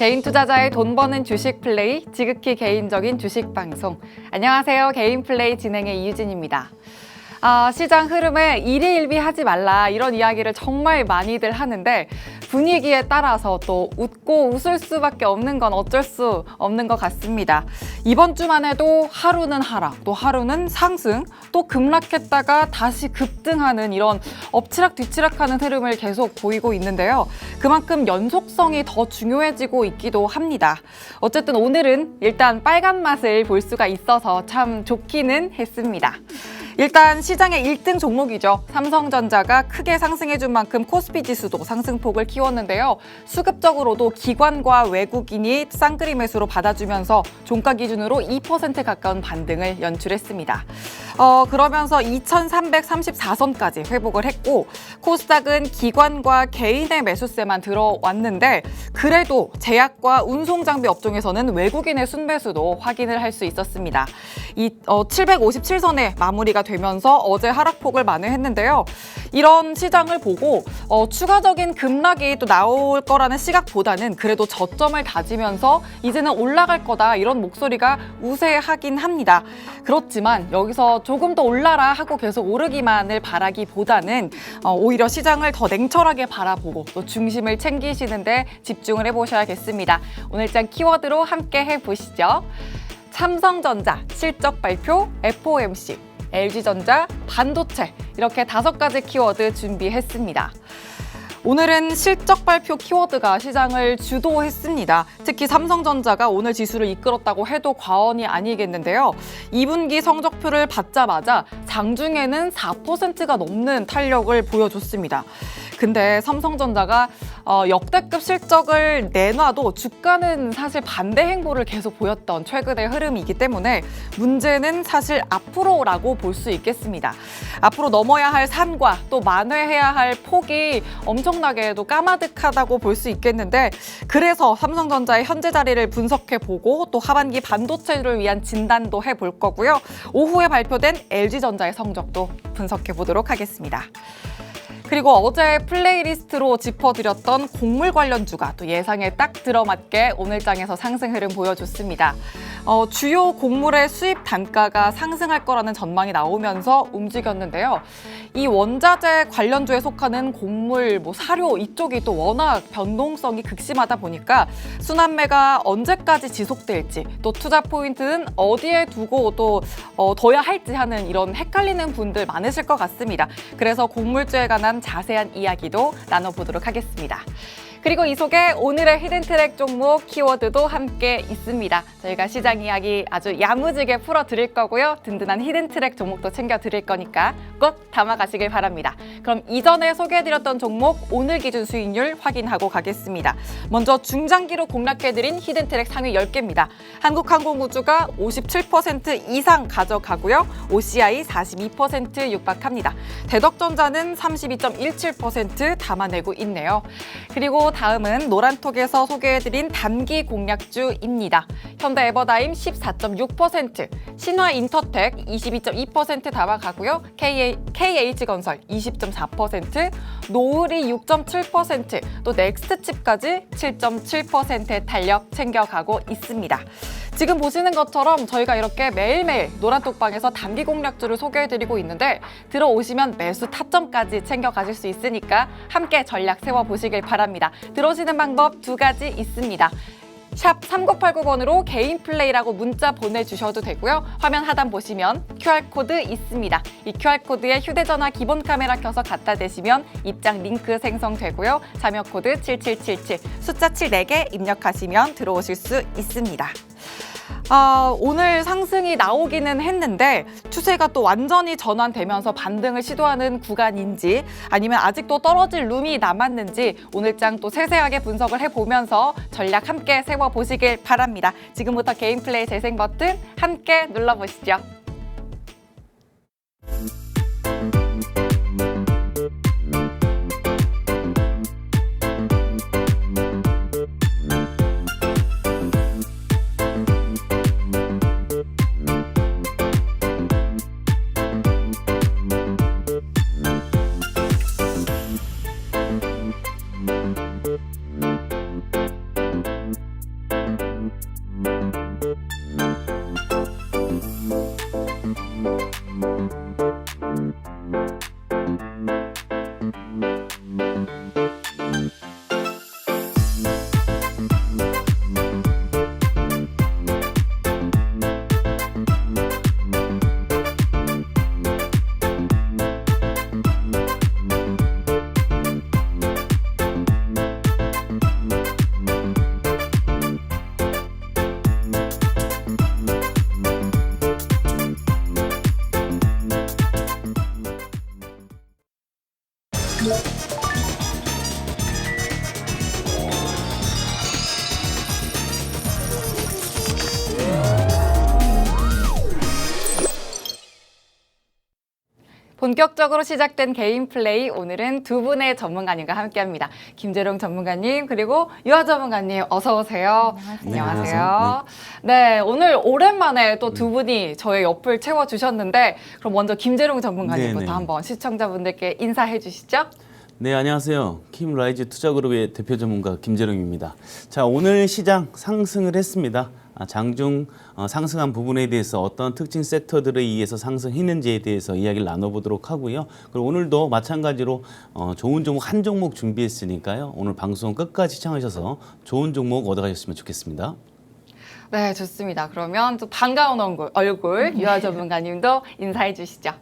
개인 투자자의 돈 버는 주식 플레이, 지극히 개인적인 주식 방송. 안녕하세요. 개인 플레이 진행의 이유진입니다. 시장 흐름에 일희일비하지 말라 이런 이야기를 정말 많이들 하는데 분위기에 따라서 또 웃고 웃을 수밖에 없는 건 어쩔 수 없는 것 같습니다. 이번 주만 해도 하루는 하락, 또 하루는 상승, 또 급락했다가 다시 급등하는 이런 엎치락뒤치락하는 흐름을 계속 보이고 있는데요. 그만큼 연속성이 더 중요해지고 있기도 합니다. 어쨌든 오늘은 일단 빨간 맛을 볼 수가 있어서 참 좋기는 했습니다. 일단 시장의 1등 종목이죠. 삼성전자가 크게 상승해준 만큼 코스피 지수도 상승폭을 키웠는데요. 수급적으로도 기관과 외국인이 쌍끌이 매수로 받아주면서 종가 기준으로 2% 가까운 반등을 연출했습니다. 그러면서 2334선까지 회복을 했고 코스닥은 기관과 개인의 매수세만 들어왔는데 그래도 제약과 운송장비 업종에서는 외국인의 순매수도 확인을 할 수 있었습니다. 757선에 마무리가 되면서 어제 하락폭을 만회했는데요. 이런 시장을 보고 추가적인 급락이 또 나올 거라는 시각보다는 그래도 저점을 다지면서 이제는 올라갈 거다 이런 목소리가 우세하긴 합니다. 그렇지만 여기서 조금 더 올라라 하고 계속 오르기만을 바라기보다는 오히려 시장을 더 냉철하게 바라보고 또 중심을 챙기시는데 집중을 해보셔야겠습니다. 오늘장 키워드로 함께 해보시죠. 삼성전자, 실적 발표, FOMC, LG전자, 반도체 이렇게 5가지 키워드 준비했습니다. 오늘은 실적 발표 키워드가 시장을 주도했습니다. 특히 삼성전자가 오늘 지수를 이끌었다고 해도 과언이 아니겠는데요. 2분기 성적표를 받자마자 장중에는 4%가 넘는 탄력을 보여줬습니다. 근데 삼성전자가 역대급 실적을 내놔도 주가는 사실 반대 행보를 계속 보였던 최근의 흐름이기 때문에 문제는 사실 앞으로라고 볼 수 있겠습니다. 앞으로 넘어야 할 산과 또 만회해야 할 폭이 엄청나게도 까마득하다고 볼 수 있겠는데 그래서 삼성전자의 현재 자리를 분석해보고 또 하반기 반도체를 위한 진단도 해볼 거고요. 오후에 발표된 LG전자의 성적도 분석해보도록 하겠습니다. 그리고 어제 플레이리스트로 짚어드렸던 곡물 관련주가 또 예상에 딱 들어맞게 오늘장에서 상승 흐름 보여줬습니다. 주요 곡물의 수입 단가가 상승할 거라는 전망이 나오면서 움직였는데요. 이 원자재 관련주에 속하는 곡물, 사료 이쪽이 또 워낙 변동성이 극심하다 보니까 순환매가 언제까지 지속될지 또 투자 포인트는 어디에 두고 또 둬야 할지 하는 이런 헷갈리는 분들 많으실 것 같습니다. 그래서 곡물주에 관한 자세한 이야기도 나눠보도록 하겠습니다. 그리고 이 속에 오늘의 히든트랙 종목 키워드도 함께 있습니다. 저희가 시장 이야기 아주 야무지게 풀어드릴 거고요. 든든한 히든트랙 종목도 챙겨드릴 거니까 꼭 담아가시길 바랍니다. 그럼 이전에 소개해드렸던 종목 오늘 기준 수익률 확인하고 가겠습니다. 먼저 중장기로 공략해드린 히든트랙 상위 10개입니다. 한국항공우주가 57% 이상 가져가고요. OCI 42% 육박합니다. 대덕전자는 32.17% 담아내고 있네요. 그리고 다음은 노란톡에서 소개해드린 단기 공략주입니다. 현대에버다임 14.6%, 신화인터텍 22.2% 담아가고요. KH건설 20.4%, 노을이 6.7%, 또 넥스트칩까지 7.7%의 탄력 챙겨가고 있습니다. 지금 보시는 것처럼 저희가 이렇게 매일매일 노란톡방에서 단기 공략주를 소개해드리고 있는데 들어오시면 매수 타점까지 챙겨가실 수 있으니까 함께 전략 세워보시길 바랍니다. 들어오시는 방법 2가지 있습니다. 샵 3989번으로 개인 플레이라고 문자 보내주셔도 되고요. 화면 하단 보시면 QR코드 있습니다. 이 QR코드에 휴대전화 기본 카메라 켜서 갖다 대시면 입장 링크 생성되고요. 참여 코드 7777, 숫자 7 4개 입력하시면 들어오실 수 있습니다. 오늘 상승이 나오기는 했는데 추세가 또 완전히 전환되면서 반등을 시도하는 구간인지 아니면 아직도 떨어질 룸이 남았는지 오늘장 또 세세하게 분석을 해보면서 전략 함께 세워보시길 바랍니다. 지금부터 개인 플레이 재생 버튼 함께 눌러보시죠. 본격적으로 시작된 개인 플레이, 오늘은 두 분의 전문가님과 함께합니다. 김재룡 전문가님 그리고 유아 전문가님 어서 오세요. 안녕하세요. 네, 오늘 오랜만에 또 두 분이 저의 옆을 채워주셨는데 그럼 먼저 김재룡 전문가님부터 네네. 한번 시청자분들께 인사해 주시죠. 네, 안녕하세요. 킴라이즈 투자그룹의 대표 전문가 김재룡입니다. 자, 오늘 시장 상승을 했습니다. 장중 상승한 부분에 대해서 어떤 특징 섹터들에 의해서 상승했는지에 대해서 이야기를 나눠보도록 하고요. 그리고 오늘도 마찬가지로 좋은 종목 한 종목 준비했으니까요. 오늘 방송 끝까지 시청하셔서 좋은 종목 얻어가셨으면 좋겠습니다. 네, 좋습니다. 그러면 또 반가운 얼굴 유아 전문가님도 인사해 주시죠.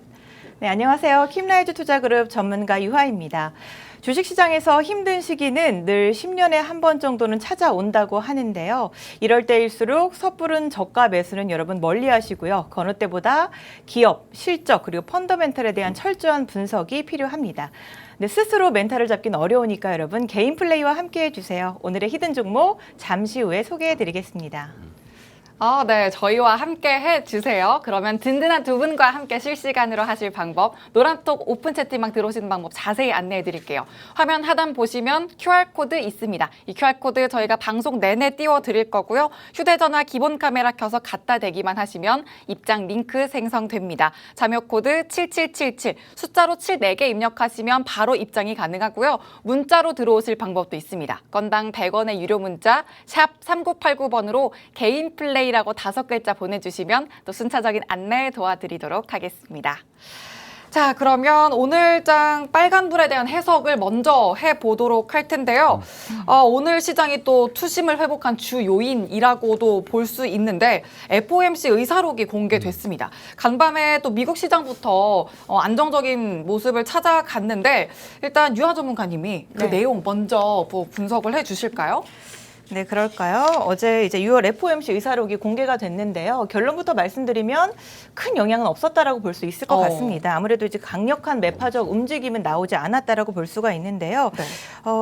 네, 안녕하세요. 킴라이즈 투자그룹 전문가 유하입니다. 주식시장에서 힘든 시기는 늘 10년에 한 번 정도는 찾아온다고 하는데요. 이럴 때일수록 섣부른 저가 매수는 여러분 멀리 하시고요. 그 어느 때보다 기업, 실적, 그리고 펀더멘털에 대한 철저한 분석이 필요합니다. 네, 스스로 멘탈을 잡긴 어려우니까 여러분 개인 플레이와 함께 해주세요. 오늘의 히든 종목 잠시 후에 소개해드리겠습니다. 네, 저희와 함께 해주세요. 그러면 든든한 두 분과 함께 실시간으로 하실 방법, 노란톡 오픈 채팅방 들어오시는 방법 자세히 안내해 드릴게요. 화면 하단 보시면 QR코드 있습니다. 이 QR코드 저희가 방송 내내 띄워드릴 거고요. 휴대전화 기본 카메라 켜서 갖다 대기만 하시면 입장 링크 생성됩니다. 자료코드 7777, 숫자로 7 4개 입력하시면 바로 입장이 가능하고요. 문자로 들어오실 방법도 있습니다. 건당 100원의 유료 문자 샵 3989번으로 개인 플레이 라고 5글자 보내주시면 또 순차적인 안내 도와드리도록 하겠습니다. 자, 그러면 오늘장 빨간불에 대한 해석을 먼저 해보도록 할 텐데요. 오늘 시장이 또 투심을 회복한 주 요인이라고도 볼 수 있는데 FOMC 의사록이 공개됐습니다. 간밤에 또 미국 시장부터 안정적인 모습을 찾아갔는데 일단 유아 전문가님이 그 내용 먼저 분석을 해주실까요? 네, 그럴까요? 어제 이제 6월 FOMC 의사록이 공개가 됐는데요. 결론부터 말씀드리면 큰 영향은 없었다라고 볼 수 있을 것 같습니다. 아무래도 이제 강력한 매파적 움직임은 나오지 않았다라고 볼 수가 있는데요. 네.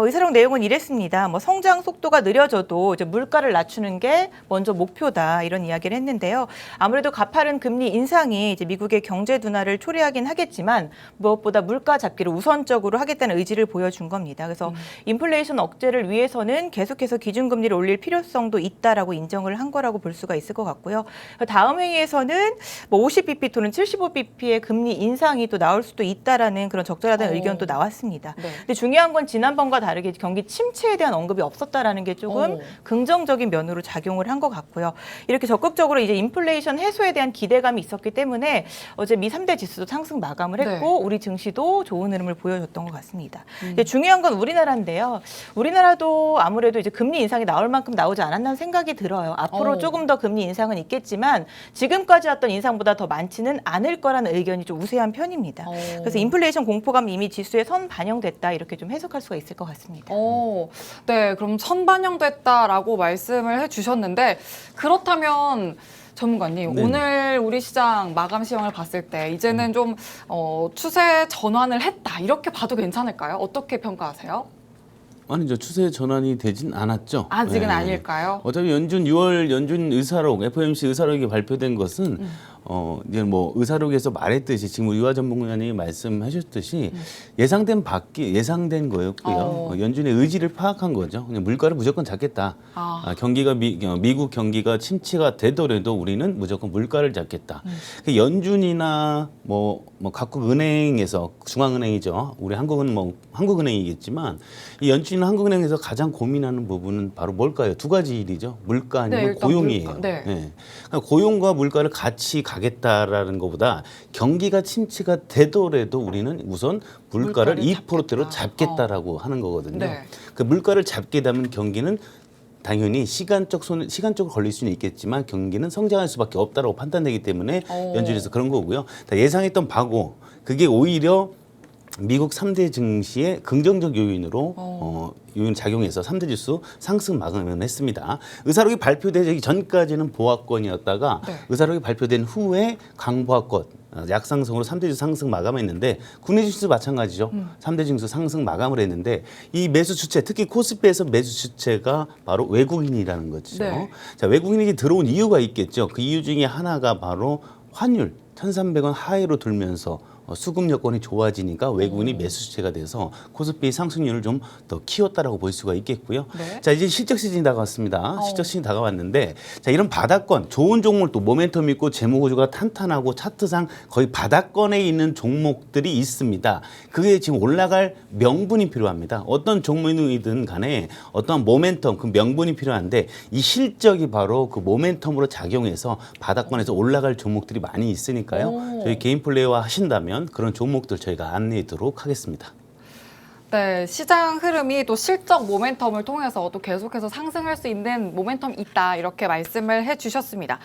의사록 내용은 이랬습니다. 뭐 성장 속도가 느려져도 이제 물가를 낮추는 게 먼저 목표다 이런 이야기를 했는데요. 아무래도 가파른 금리 인상이 이제 미국의 경제 둔화를 초래하긴 하겠지만 무엇보다 물가 잡기를 우선적으로 하겠다는 의지를 보여준 겁니다. 그래서 인플레이션 억제를 위해서는 계속해서 기준금리를 올릴 필요성도 있다라고 인정을 한 거라고 볼 수가 있을 것 같고요. 다음 회의에서는 뭐 50bp 또는 75bp의 금리 인상이 또 나올 수도 있다라는 그런 적절하다는 의견도 나왔습니다. 네. 근데 중요한 건 지난번과 다르게 경기 침체에 대한 언급이 없었다라는 게 조금 긍정적인 면으로 작용을 한 것 같고요. 이렇게 적극적으로 이제 인플레이션 해소에 대한 기대감이 있었기 때문에 어제 미 3대 지수도 상승 마감을 했고 우리 증시도 좋은 흐름을 보여줬던 것 같습니다. 근데 중요한 건 우리나라인데요. 우리나라도 아무래도 이제 금리 인상이 나올 만큼 나오지 않았다는 생각이 들어요. 앞으로 조금 더 금리 인상은 있겠지만 지금까지 왔던 인상보다 더 많지는 않을 거라는 의견이 좀 우세한 편입니다. 그래서 인플레이션 공포감이 이미 지수에 선 반영됐다 이렇게 좀 해석할 수가 있을 것 같습니다. 네, 그럼 선 반영됐다라고 말씀을 해주셨는데 그렇다면 전문가님, 네. 오늘 우리 시장 마감 시황을 봤을 때 이제는 좀 추세 전환을 했다 이렇게 봐도 괜찮을까요? 어떻게 평가하세요? 아니죠. 추세 전환이 되진 않았죠. 아직은 아닐까요? 어차피 6월 연준 의사록, FOMC 의사록이 발표된 것은 이제 뭐 의사록에서 말했듯이 지금 우리 유아 전문가님이 말씀하셨듯이 예상된 거였고요. 연준의 의지를 파악한 거죠. 그냥 물가를 무조건 잡겠다. 경기가 미국 경기가 침체가 되더라도 우리는 무조건 물가를 잡겠다. 연준이나 뭐 각국 은행에서 중앙은행이죠. 우리 한국은 뭐 한국은행이겠지만 이 연준이나 한국은행에서 가장 고민하는 부분은 바로 뭘까요? 두 가지 일이죠. 물가 아니면 고용이에요. 물가. 네. 그러니까 고용과 물가를 같이 가겠다라는 것보다 경기가 침체가 되더라도 우리는 우선 물가를 2%대로 잡겠다라고 하는 거거든요. 네. 그 물가를 잡게 되면 경기는 당연히 시간적으로 걸릴 수는 있겠지만 경기는 성장할 수밖에 없다라고 판단되기 때문에 연준에서 그런 거고요. 다 예상했던 바고 그게 오히려 미국 3대 증시의 긍정적 요인으로 요인 작용해서 3대 지수 상승 마감을 했습니다. 의사록이 발표되기 전까지는 보합권이었다가 의사록이 발표된 후에 강보합권 약상승으로 3대 지수 상승 마감했는데 국내 지수 마찬가지죠. 3대 지수 상승 마감을 했는데 이 매수 주체 특히 코스피에서 매수 주체가 바로 외국인이라는 거죠. 네. 자, 외국인이 들어온 이유가 있겠죠. 그 이유 중에 하나가 바로 환율 1,300원 하회로 돌면서 수급 여건이 좋아지니까 외국인이 매수 주체가 돼서 코스피 상승률을 좀 더 키웠다라고 볼 수가 있겠고요. 네. 자, 이제 실적 시즌이 다가왔습니다. 실적 시즌이 다가왔는데 자, 이런 바닥권 좋은 종목 또 모멘텀 있고 재무 구조가 탄탄하고 차트상 거의 바닥권에 있는 종목들이 있습니다. 그게 지금 올라갈 명분이 필요합니다. 어떤 종목이든 간에 어떤 모멘텀 그 명분이 필요한데 이 실적이 바로 그 모멘텀으로 작용해서 바닥권에서 올라갈 종목들이 많이 있으니까요. 저희 개인 플레이와 하신다면 그런 종목들 저희가 안내하도록 하겠습니다. 네, 시장 흐름이 또 실적 모멘텀을 통해서 또 계속해서 상승할 수 있는 모멘텀이 있다 이렇게 말씀을 해주셨습니다.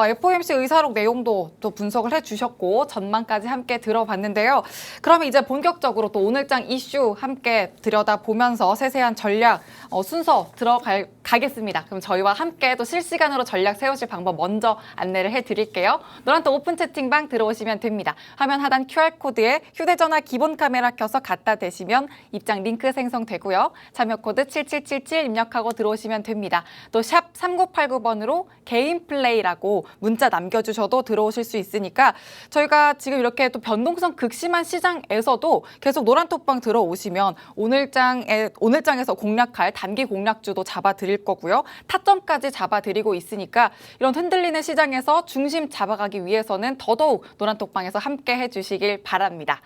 FOMC 의사록 내용도 또 분석을 해주셨고 전망까지 함께 들어봤는데요. 그러면 이제 본격적으로 또 오늘장 이슈 함께 들여다보면서 세세한 전략 순서 들어가겠습니다. 그럼 저희와 함께 또 실시간으로 전략 세우실 방법 먼저 안내를 해드릴게요. 노란톡 오픈 채팅방 들어오시면 됩니다. 화면 하단 QR코드에 휴대전화 기본 카메라 켜서 갖다 대시면 입장 링크 생성되고요. 참여 코드 7777 입력하고 들어오시면 됩니다. 또 샵 3989번으로 개인 플레이라고 문자 남겨주셔도 들어오실 수 있으니까 저희가 지금 이렇게 또 변동성 극심한 시장에서도 계속 노란톡방 들어오시면 오늘장에서 공략할 단기 공략주도 잡아드릴 거고요. 타점까지 잡아드리고 있으니까 이런 흔들리는 시장에서 중심 잡아가기 위해서는 더더욱 노란톡방에서 함께 해주시길 바랍니다.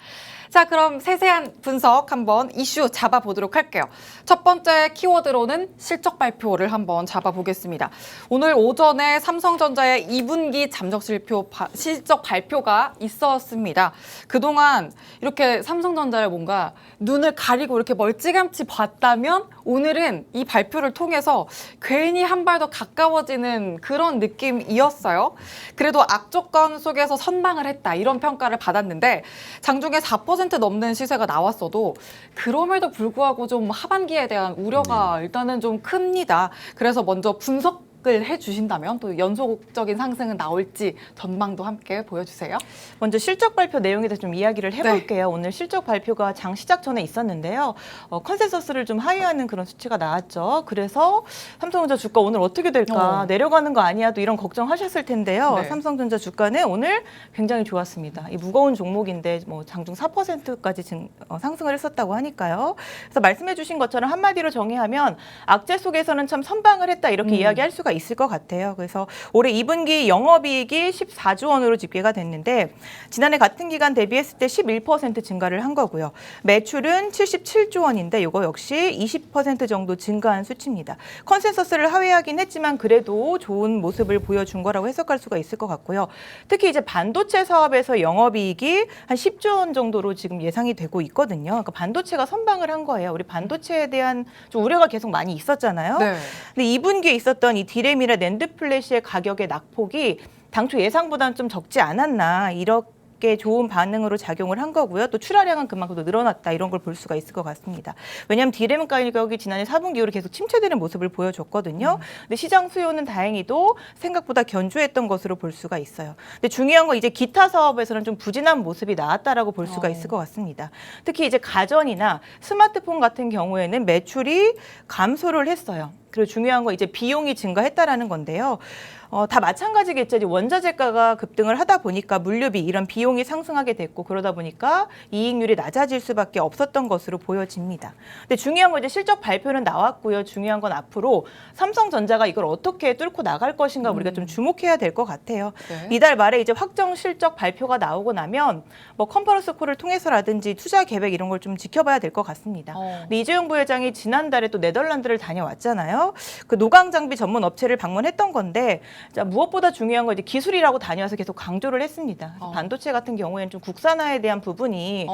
자, 그럼 세세한 분석 한번 이슈 잡아보도록 할게요. 첫 번째 키워드로는 실적 발표를 한번 잡아보겠습니다. 오늘 오전에 삼성전자의 2분기 실적 발표가 있었습니다. 그동안 이렇게 삼성전자를 뭔가 눈을 가리고 이렇게 멀찌감치 봤다면 오늘은 이 발표를 통해서 괜히 한 발 더 가까워지는 그런 느낌이었어요. 그래도 악조건 속에서 선방을 했다 이런 평가를 받았는데 장중에 4% 넘는 시세가 나왔어도 그럼에도 불구하고 좀 하반기에 대한 우려가 일단은 좀 큽니다. 그래서 먼저 분석을 해주신다면 또 연속적인 상승은 나올지 전망도 함께 보여주세요. 먼저 실적 발표 내용에 대해서 좀 이야기를 해볼게요. 오늘 실적 발표가 장 시작 전에 있었는데요. 컨센서스를 좀 하회하는 그런 수치가 나왔죠. 그래서 삼성전자 주가 오늘 어떻게 될까? 내려가는 거 아니야? 또 이런 걱정하셨을 텐데요. 네. 삼성전자 주가는 오늘 굉장히 좋았습니다. 이 무거운 종목인데 뭐 장중 4%까지 상승을 했었다고 하니까요. 그래서 말씀해 주신 것처럼 한마디로 정의하면 악재 속에서는 참 선방을 했다 이렇게 이야기할 수가 있을 것 같아요. 그래서 올해 2분기 영업이익이 14조 원으로 집계가 됐는데 지난해 같은 기간 대비했을 때 11% 증가를 한 거고요. 매출은 77조 원인데 이거 역시 20% 정도 증가한 수치입니다. 컨센서스를 하회하긴 했지만 그래도 좋은 모습을 보여준 거라고 해석할 수가 있을 것 같고요. 특히 이제 반도체 사업에서 영업이익이 한 10조 원 정도로 지금 예상이 되고 있거든요. 그러니까 반도체가 선방을 한 거예요. 우리 반도체에 대한 좀 우려가 계속 많이 있었잖아요. 네. 근데 2분기에 있었던 이 디램이나 낸드 플래시의 가격의 낙폭이 당초 예상보다는 좀 적지 않았나 이렇게 좋은 반응으로 작용을 한 거고요. 또 출하량은 그만큼 더 늘어났다 이런 걸 볼 수가 있을 것 같습니다. 왜냐하면 디램 가격이 지난해 4분기 이후로 계속 침체되는 모습을 보여줬거든요. 근데 시장 수요는 다행히도 생각보다 견조했던 것으로 볼 수가 있어요. 근데 중요한 건 이제 기타 사업에서는 좀 부진한 모습이 나왔다라고 볼 수가 있을 것 같습니다. 특히 이제 가전이나 스마트폰 같은 경우에는 매출이 감소를 했어요. 그리고 중요한 건 이제 비용이 증가했다라는 건데요. 다 마찬가지겠죠. 이제 원자재가가 급등을 하다 보니까 물류비 이런 비용이 상승하게 됐고 그러다 보니까 이익률이 낮아질 수밖에 없었던 것으로 보여집니다. 근데 중요한 건 이제 실적 발표는 나왔고요. 중요한 건 앞으로 삼성전자가 이걸 어떻게 뚫고 나갈 것인가 우리가 좀 주목해야 될 것 같아요. 네. 이달 말에 이제 확정 실적 발표가 나오고 나면 뭐 컨퍼런스 콜을 통해서라든지 투자 계획 이런 걸 좀 지켜봐야 될 것 같습니다. 근데 이재용 부회장이 지난달에 또 네덜란드를 다녀왔잖아요. 그 노광 장비 전문 업체를 방문했던 건데 자, 무엇보다 중요한 건 이제 기술이라고 다녀와서 계속 강조를 했습니다. 그래서 반도체 같은 경우에는 좀 국산화에 대한 부분이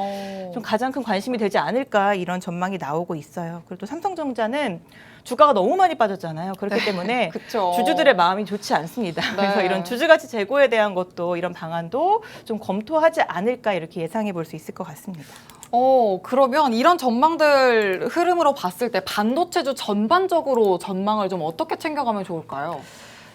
좀 가장 큰 관심이 되지 않을까 이런 전망이 나오고 있어요. 그리고 또 삼성전자는 주가가 너무 많이 빠졌잖아요. 그렇기 때문에 그쵸. 주주들의 마음이 좋지 않습니다. 그래서 이런 주주가치 제고에 대한 것도 이런 방안도 좀 검토하지 않을까 이렇게 예상해 볼 수 있을 것 같습니다. 그러면 이런 전망들 흐름으로 봤을 때 반도체주 전반적으로 전망을 좀 어떻게 챙겨가면 좋을까요?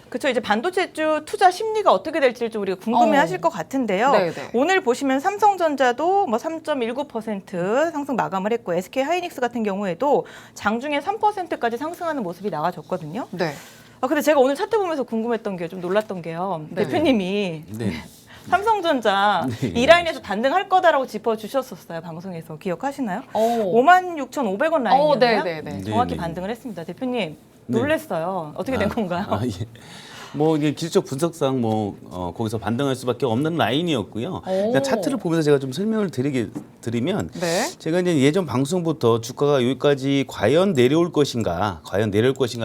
그렇죠. 이제 반도체주 투자 심리가 어떻게 될지 좀 우리가 궁금해하실 것 같은데요. 네네. 오늘 보시면 삼성전자도 뭐 3.19% 상승 마감을 했고 SK 하이닉스 같은 경우에도 장중에 3%까지 상승하는 모습이 나와줬거든요. 네. 근데 제가 오늘 차트 보면서 궁금했던 게 좀 놀랐던 게요. 네. 대표님이 네. 삼성전자 네. 이 라인에서 반등할 거다라고 짚어주셨었어요. 방송에서 기억하시나요? 오. 56,500원 라인이었나요? 네네네. 정확히 네네. 반등을 했습니다. 대표님 네. 놀랬어요. 어떻게 된 건가요? 예. 뭐 이게 기술적 분석상 거기서 반등할 수밖에 없는 라인이었고요. 일단 차트를 보면서 제가 좀 설명을 드리면 네. 제가 이제 예전 방송부터 주가가 여기까지 과연 내려올 것인가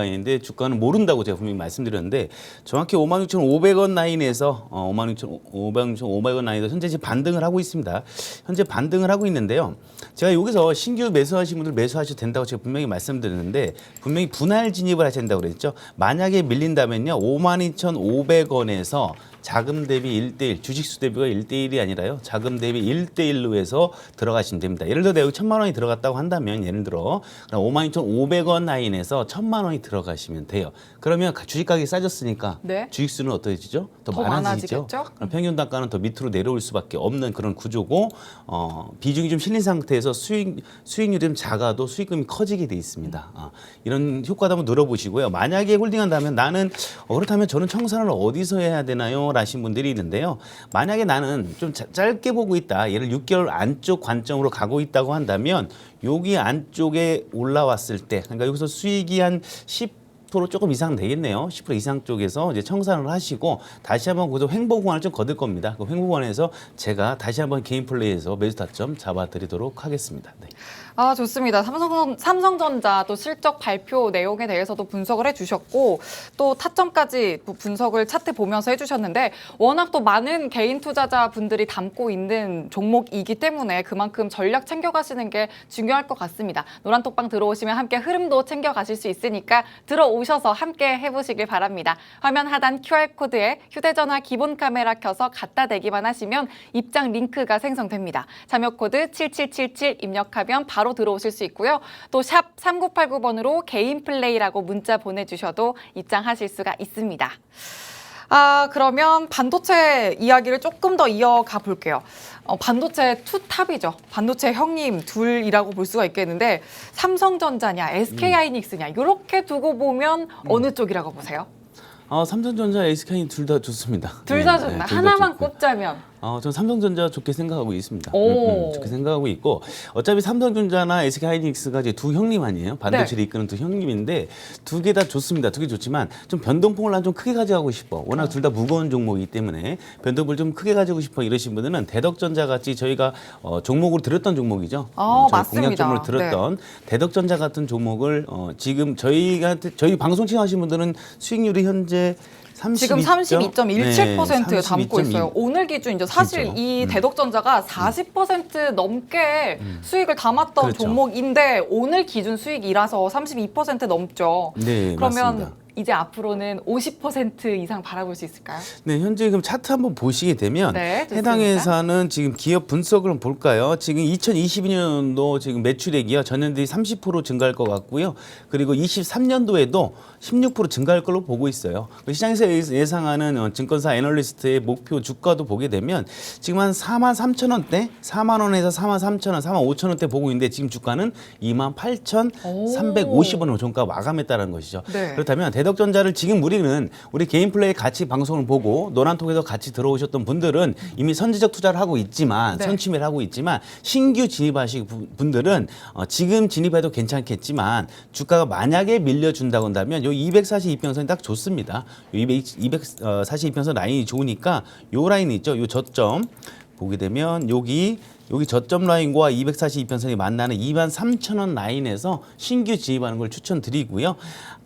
했는데 주가는 모른다고 제가 분명히 말씀드렸는데 정확히 56,500원 라인에서 56,500원 라인에서 현재 지금 반등을 하고 있습니다. 현재 반등을 하고 있는데요. 제가 여기서 신규 매수하신 분들 매수하셔도 된다고 제가 분명히 말씀드렸는데 분명히 분할 진입을 하셔야 된다고 그랬죠. 만약에 밀린다면요. 52,500원에서 자금 대비 1대1, 주식수 대비가 1대1이 아니라요. 자금 대비 1대1로 해서 들어가시면 됩니다. 예를 들어 내가 여기 1,000만 원이 들어갔다고 한다면 예를 들어 52,500원 라인에서 1,000만 원이 들어가시면 돼요. 그러면 주식 가격이 싸졌으니까 네. 주식수는 어떠해지죠? 더 더 많아지죠. 많아지겠죠? 그럼 평균 단가는 더 밑으로 내려올 수밖에 없는 그런 구조고 비중이 좀 실린 상태에서 수익률이 좀 작아도 수익금이 커지게 돼 있습니다. 이런 효과도 한번 눌러보시고요. 만약에 홀딩한다면 나는 그렇다면 저는 청산을 어디서 해야 되나요? 라신 분들이 있는데요. 만약에 나는 좀 짧게 보고 있다. 예를 6개월 안쪽 관점으로 가고 있다고 한다면 여기 안쪽에 올라왔을 때 그러니까 여기서 수익이 한 10% 조금 이상 되겠네요. 10% 이상 쪽에서 이제 청산을 하시고 다시 한번 거기서 횡보 구간을 좀 거둘 겁니다. 그 횡보 구간에서 제가 다시 한번 개인 플레이에서 매수 타점 잡아드리도록 하겠습니다. 네. 아, 좋습니다. 삼성전자 또 실적 발표 내용에 대해서도 분석을 해주셨고 또 타점까지 분석을 차트 보면서 해주셨는데 워낙 또 많은 개인 투자자분들이 담고 있는 종목이기 때문에 그만큼 전략 챙겨가시는 게 중요할 것 같습니다. 노란톡방 들어오시면 함께 흐름도 챙겨가실 수 있으니까 들어오셔서 함께 해보시길 바랍니다. 화면 하단 QR코드에 휴대전화 기본 카메라 켜서 갖다 대기만 하시면 입장 링크가 생성됩니다. 참여코드 7777 입력하면 바로 들어오실 수 있고요. 또 샵 3989번으로 개인 플레이라고 문자 보내주셔도 입장하실 수가 있습니다. 그러면 반도체 이야기를 조금 더 이어가 볼게요. 반도체 투탑이죠. 반도체 형님 둘이라고 볼 수가 있겠는데 삼성전자냐 SK하이닉스냐 이렇게 두고 보면 어느 쪽이라고 보세요? 삼성전자, SK하이닉스 둘 다 좋습니다. 둘 다 좋나? 둘다 하나만 좋고요. 꼽자면 저는 삼성전자 좋게 생각하고 있습니다. 오. 좋게 생각하고 있고 어차피 삼성전자나 SK하이닉스가 이제 두 형님 아니에요? 반도체를 네. 이끄는 두 형님인데 두 개 다 좋습니다. 두 개 좋지만 좀 변동폭을 난 좀 크게 가져가고 싶어. 워낙 둘 다 무거운 종목이기 때문에 변동폭을 좀 크게 가지고 싶어 이러신 분들은 대덕전자 같이 저희가 종목으로 들었던 종목이죠. 저희 맞습니다. 공약 종목으로 들었던 대덕전자 같은 종목을 지금 저희 방송 시청하신 분들은 수익률이 현재 지금 32.17% 네, 담고 32.2. 있어요. 오늘 기준 이제 사실 그렇죠. 이 대덕전자가 40% 넘게 수익을 담았던 그렇죠. 종목인데 오늘 기준 수익이라서 32% 넘죠. 네, 그러면 맞습니다. 이제 앞으로는 50% 이상 바라볼 수 있을까요? 네, 현재 그럼 차트 한번 보시게 되면 네, 좋습니다. 해당 회사는 지금 기업 분석을 한번 볼까요? 지금 2022년도 지금 매출액이요 전년 대비 30% 증가할 것 같고요. 그리고 23년도에도 16% 증가할 걸로 보고 있어요. 시장에서 예상하는 증권사 애널리스트의 목표 주가도 보게 되면 지금 한 43,000원대, 4만 원에서 43,000원, 45,000원대 보고 있는데 지금 주가는 28,350원으로 종가 마감했다는 것이죠. 네. 그렇다면 대덕전자를 지금 우리 개인 플레이 같이 방송을 보고 노란톡에서 같이 들어오셨던 분들은 이미 선제적 투자를 하고 있지만 네. 선취매를 하고 있지만 신규 진입하실 분들은 지금 진입해도 괜찮겠지만 주가가 만약에 밀려준다고 한다면 요 242평선이 딱 좋습니다. 요 242평선 라인이 좋으니까 요 라인 있죠. 요 저점 보게 되면 여기 저점 라인과 242평선이 만나는 23,000원 라인에서 신규 진입하는 걸 추천드리고요.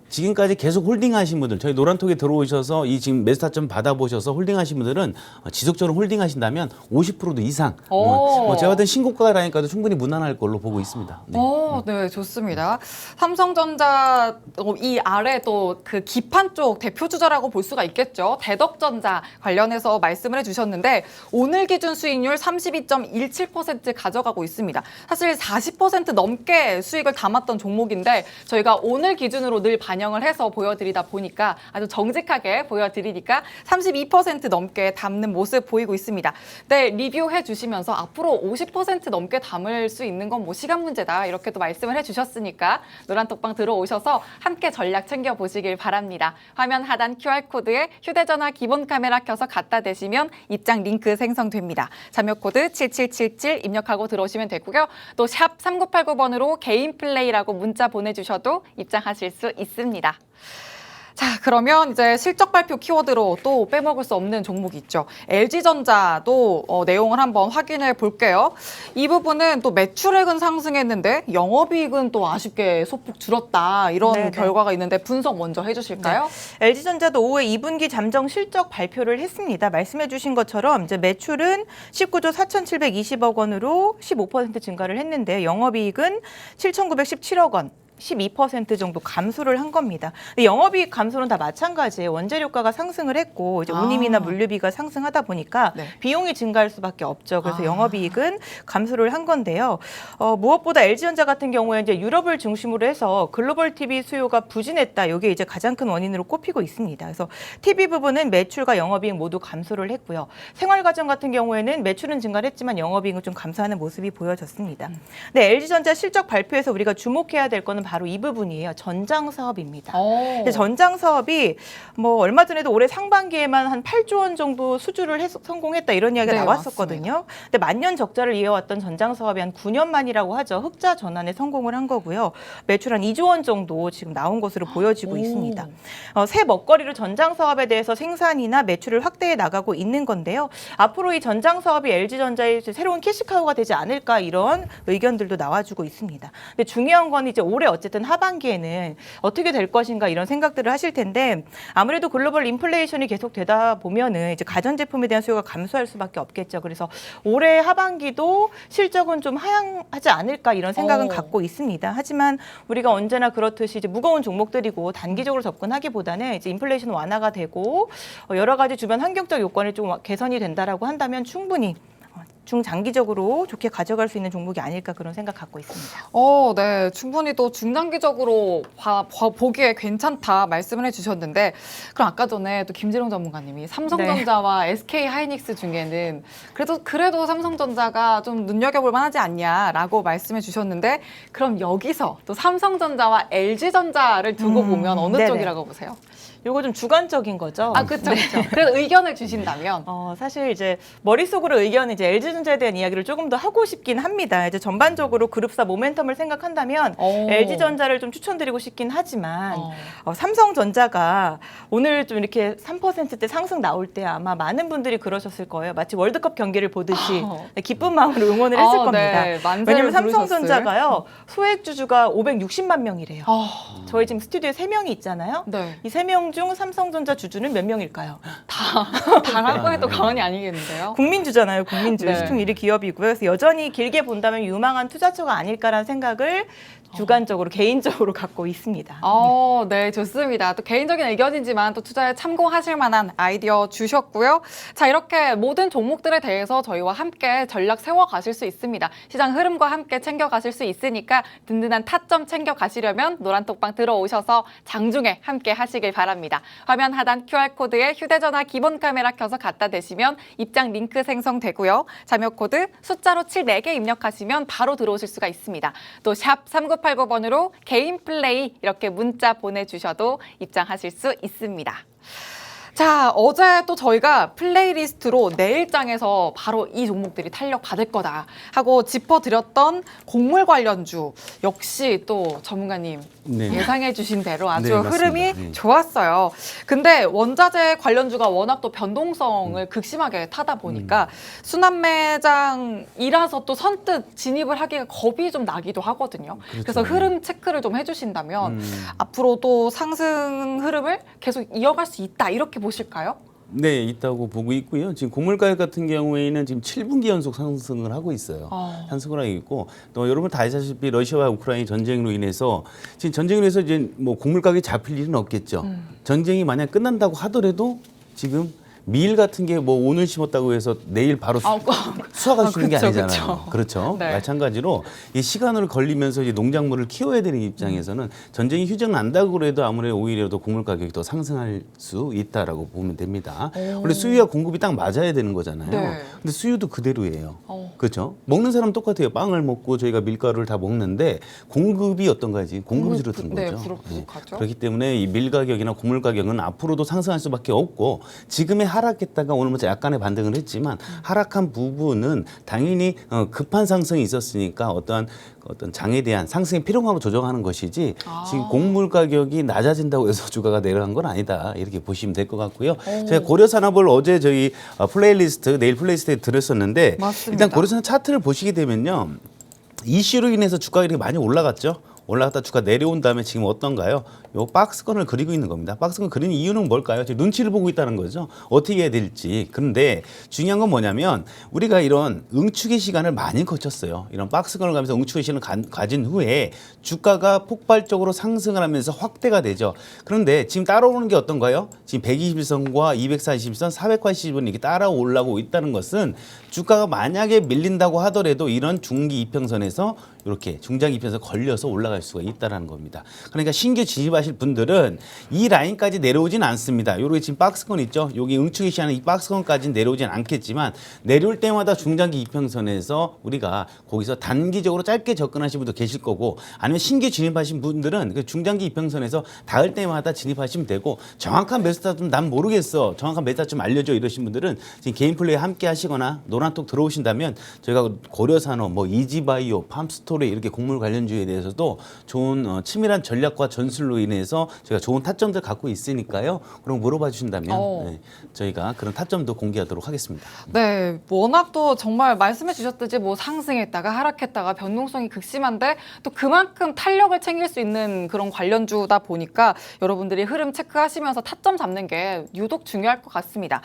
지금까지 계속 홀딩하신 분들, 저희 노란톡에 들어오셔서 이 지금 매수타점 받아보셔서 홀딩하신 분들은 지속적으로 홀딩하신다면 50% 이상, 제가 봤을 때 신고가라니까도 충분히 무난할 걸로 보고 있습니다. 네. 네, 좋습니다. 삼성전자 이 아래 또 그 기판 쪽 대표 주자라고 볼 수가 있겠죠. 대덕전자 관련해서 말씀을 해주셨는데 오늘 기준 수익률 32.17% 가져가고 있습니다. 사실 40% 넘게 수익을 담았던 종목인데 저희가 오늘 기준으로 늘 반영을 반영을 해서 보여드리다 보니까 아주 정직하게 보여드리니까 32% 넘게 담는 모습 보이고 있습니다. 네, 리뷰해 주시면서 앞으로 50% 넘게 담을 수 있는 건 뭐 시간 문제다 이렇게 또 말씀을 해주셨으니까 노란톡방 들어오셔서 함께 전략 챙겨보시길 바랍니다. 화면 하단 QR코드에 휴대전화 기본 카메라 켜서 갖다 대시면 입장 링크 생성됩니다. 자료 코드 7777 입력하고 들어오시면 되고요. 또 샵 3989번으로 개인 플레이라고 문자 보내주셔도 입장하실 수 있습니다. 자, 그러면 이제 실적 발표 키워드로 또 빼먹을 수 없는 종목이 있죠. LG전자도 내용을 한번 확인해 볼게요. 이 부분은 또 매출액은 상승했는데 영업이익은 또 아쉽게 소폭 줄었다. 이런 네네. 결과가 있는데 분석 먼저 해주실까요? 네. LG전자도 오후에 2분기 잠정 실적 발표를 했습니다. 말씀해 주신 것처럼 이제 매출은 19조 4,720억 원으로 15% 증가를 했는데 영업이익은 7,917억 원. 12% 정도 감소를 한 겁니다. 근데 영업이익 감소는 다 마찬가지예요. 원재료가가 상승을 했고 이제 운임이나 물류비가 상승하다 보니까 네. 비용이 증가할 수밖에 없죠. 그래서 영업이익은 감소를 한 건데요. 무엇보다 LG전자 같은 경우에 이제 유럽을 중심으로 해서 글로벌 TV 수요가 부진했다. 이게 이제 가장 큰 원인으로 꼽히고 있습니다. 그래서 TV 부분은 매출과 영업이익 모두 감소를 했고요. 생활가전 같은 경우에는 매출은 증가를 했지만 영업이익은 좀 감소하는 모습이 보여졌습니다. 네, LG전자 실적 발표에서 우리가 주목해야 될 거는 바로 이 부분이에요. 전장 사업입니다. 근데 전장 사업이 뭐 얼마 전에도 올해 상반기에만 한 8조 원 정도 수주를 성공했다 이런 이야기가 네, 나왔었거든요. 맞습니다. 근데 만년 적자를 이어왔던 전장 사업이 한 9년 만이라고 하죠. 흑자 전환에 성공을 한 거고요. 매출 한 2조 원 정도 지금 나온 것으로 보여지고 있습니다. 새 먹거리로 전장 사업에 대해서 생산이나 매출을 확대해 나가고 있는 건데요. 앞으로 이 전장 사업이 LG전자의 새로운 캐시카우가 되지 않을까 이런 의견들도 나와주고 있습니다. 근데 중요한 건 이제 올해 어쨌든 하반기에는 어떻게 될 것인가 이런 생각들을 하실 텐데 아무래도 글로벌 인플레이션이 계속 되다 보면은 이제 가전제품에 대한 수요가 감소할 수밖에 없겠죠. 그래서 올해 하반기도 실적은 좀 하향하지 않을까 이런 생각은 갖고 있습니다. 하지만 우리가 언제나 그렇듯이 이제 무거운 종목들이고 단기적으로 접근하기보다는 이제 인플레이션 완화가 되고 여러 가지 주변 환경적 요건이 좀 개선이 된다라고 한다면 충분히 중장기적으로 좋게 가져갈 수 있는 종목이 아닐까 그런 생각 갖고 있습니다. 네. 충분히 또 중장기적으로 보기에 괜찮다 말씀을 해주셨는데 그럼 아까 전에 또 김지롱 전문가님이 삼성전자와 SK 하이닉스 중에는 그래도 삼성전자가 좀 눈여겨볼 만하지 않냐라고 말씀해 주셨는데 그럼 여기서 또 삼성전자와 LG전자를 두고 보면 어느 네네. 쪽이라고 보세요? 요거 좀 주관적인 거죠. 그렇죠. 그래서 의견을 주신다면 사실 이제 머릿속으로 의견은 이제 LG전자에 대한 이야기를 조금 더 하고 싶긴 합니다. 이제 전반적으로 그룹사 모멘텀을 생각한다면 LG전자를 좀 추천드리고 싶긴 하지만 삼성전자가 오늘 좀 이렇게 3%대 상승 나올 때 아마 많은 분들이 그러셨을 거예요. 마치 월드컵 경기를 보듯이 기쁜 마음으로 응원을 했을 겁니다. 네. 왜냐하면 삼성전자가요. 소액 주주가 560만 명이래요. 저희 지금 스튜디오에 3명이 있잖아요. 네. 이 3명 중 삼성전자 주주는 몇 명일까요? 당할 해도 과언이 아니겠는데요. 국민주잖아요. 국민주. 네. 시총 1위 기업이고요. 그래서 여전히 길게 본다면 유망한 투자처가 아닐까라는 생각을 주관적으로 개인적으로 갖고 있습니다. 네, 좋습니다. 또 개인적인 의견이지만 또 투자에 참고하실 만한 아이디어 주셨고요. 자, 이렇게 모든 종목들에 대해서 저희와 함께 전략 세워가실 수 있습니다. 시장 흐름과 함께 챙겨가실 수 있으니까 든든한 타점 챙겨가시려면 노란톡방 들어오셔서 장중에 함께 하시길 바랍니다. 화면 하단 QR코드에 휴대전화 기본 카메라 켜서 갖다 대시면 입장 링크 생성되고요. 자료 코드 숫자로 74개 입력하시면 바로 들어오실 수가 있습니다. 또 샵 3989번으로 개인 플레이 이렇게 문자 보내주셔도 입장하실 수 있습니다. 자, 어제 또 저희가 플레이리스트로 내일장에서 바로 이 종목들이 탄력 받을 거다 하고 짚어드렸던 곡물 관련주 역시 또 전문가님 네. 예상해 주신 대로 아주 네, 맞습니다. 흐름이 네. 좋았어요. 근데 원자재 관련주가 워낙 또 변동성을 극심하게 타다 보니까 순환매장이라서 또 선뜻 진입을 하기가 겁이 좀 나기도 하거든요. 그렇죠. 그래서 흐름 체크를 좀 해주신다면 앞으로 또 상승 흐름을 계속 이어갈 수 있다 이렇게 보실까요? 네, 있다고 보고 있고요. 지금 곡물가격 같은 경우에는 지금 7분기 연속 상승을 하고 있어요. 상승을 하고 있고 또 여러분 다 아시다시피 러시아와 우크라이나 전쟁으로 인해서 지금 전쟁으로 해서 이제 뭐 곡물 가격이 잡힐 일은 없겠죠. 전쟁이 만약 끝난다고 하더라도 지금 밀 같은 게 뭐 오늘 심었다고 해서 내일 바로 수확할 수 있는 게 그쵸, 아니잖아요. 그쵸. 그렇죠. 네. 마찬가지로 이 시간을 걸리면서 이제 농작물을 키워야 되는 입장에서는 전쟁이 휴전 난다고 해도 아무래도 오히려 더 곡물 가격이 더 상승할 수 있다라고 보면 됩니다. 원래 수요와 공급이 딱 맞아야 되는 거잖아요. 네. 근데 수요도 그대로예요. 어. 그렇죠. 먹는 사람 똑같아요. 빵을 먹고 저희가 밀가루를 다 먹는데 공급이 어떤가지? 공급이 줄어든 네, 거죠. 부족하죠. 그렇기 때문에 이 밀 가격이나 곡물 가격은 앞으로도 상승할 수밖에 없고 지금의 하락했다가 오늘 뭐 약간의 반등을 했지만 하락한 부분은 당연히 급한 상승이 있었으니까 어떤 장에 대한 상승의 필요감으로 조정하는 것이지 지금 곡물 가격이 낮아진다고 해서 주가가 내려간 건 아니다 이렇게 보시면 될 것 같고요. 제가 고려산업을 어제 저희 플레이리스트 내일 플레이리스트에 들었었는데 맞습니다. 일단 고려산업 차트를 보시게 되면요. 이슈로 인해서 주가가 이렇게 많이 올라갔죠. 올라갔다 주가 내려온 다음에 지금 어떤가요? 요 박스권을 그리고 있는 겁니다. 박스권 그리는 이유는 뭘까요? 지금 눈치를 보고 있다는 거죠. 어떻게 해야 될지. 그런데 중요한 건 뭐냐면 우리가 이런 응축의 시간을 많이 거쳤어요. 이런 박스권을 가면서 응축의 시간을 가진 후에 주가가 폭발적으로 상승을 하면서 확대가 되죠. 그런데 지금 따라오는 게 어떤가요? 지금 121선과 240선, 480선 이렇게 따라 올라오고 있다는 것은 주가가 만약에 밀린다고 하더라도 이런 중기 이평선에서 이렇게 중장기 이평선 걸려서 올라갈 수가 있다는 겁니다. 그러니까 신규 진입하실 분들은 이 라인까지 내려오진 않습니다. 요렇게 지금 박스권 있죠? 여기 응축이 시하는 이 박스권까지는 내려오진 않겠지만 내려올 때마다 중장기 이평선에서 우리가 거기서 단기적으로 짧게 접근하신 분도 계실 거고 아니면 신규 진입하신 분들은 그 중장기 이평선에서 닿을 때마다 진입하시면 되고 정확한 매수타점 난 모르겠어. 정확한 매수타점 알려줘 이러신 분들은 지금 개인 플레이 함께 하시거나 노란톡 들어오신다면 저희가 고려산업, 뭐 이지바이오, 팜스토리 이렇게 곡물 관련주에 대해서도 좋은 치밀한 전략과 전술로 인해서 저희가 좋은 타점들 갖고 있으니까요. 그럼 물어봐 주신다면 네, 저희가 그런 타점도 공개하도록 하겠습니다. 네, 워낙 또 정말 말씀해 주셨듯이 뭐 상승했다가 하락했다가 변동성이 극심한데 또 그만큼 탄력을 챙길 수 있는 그런 관련주다 보니까 여러분들이 흐름 체크하시면서 타점 잡는 게 유독 중요할 것 같습니다.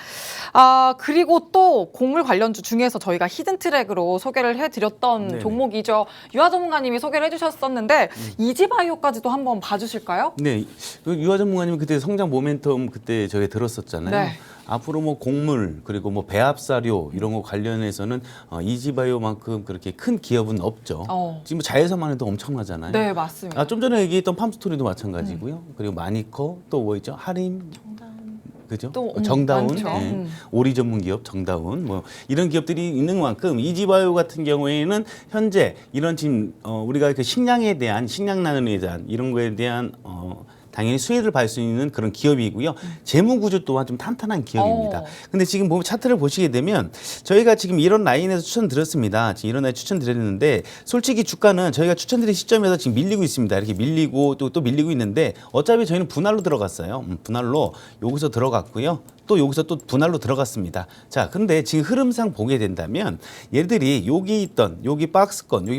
그리고 또 곡물 관련주 중에서 저희가 히든 트랙으로 소개를 해드렸던 네네. 종목이죠. 유아 전문가님이 소개를 해주셨었는데 이지바이오까지도 한번 봐주실까요? 네, 유아 전문가님 그때 성장 모멘텀 그때 저희 들었었잖아요. 네. 앞으로 뭐 곡물 그리고 뭐 배합사료 이런 거 관련해서는 이지바이오만큼 그렇게 큰 기업은 없죠. 지금 뭐 자회사만 해도 엄청나잖아요. 네, 맞습니다. 좀 전에 얘기했던 팜스토리도 마찬가지고요. 그리고 마니커 또 뭐 있죠? 하림. 그죠? 또, 정다운, 많죠. 네. 오리 전문 기업 정다운 뭐 이런 기업들이 있는 만큼 이지바이오 같은 경우에는 현재 이런 지금 우리가 그 식량에 대한 식량난에 대한 이런 거에 대한 당연히 수혜를 받을 수 있는 그런 기업이고요. 재무 구조 또한 좀 탄탄한 기업입니다. 근데 지금 보면 차트를 보시게 되면 저희가 지금 이런 라인에서 추천드렸습니다. 지금 이런 라인 추천드렸는데 솔직히 주가는 저희가 추천드린 시점에서 지금 밀리고 있습니다. 이렇게 밀리고 또 밀리고 있는데 어차피 저희는 분할로 들어갔어요. 분할로 여기서 들어갔고요. 또 여기서 또 분할로 들어갔습니다. 자, 근데 지금 흐름상 보게 된다면 얘들이 여기 있던 여기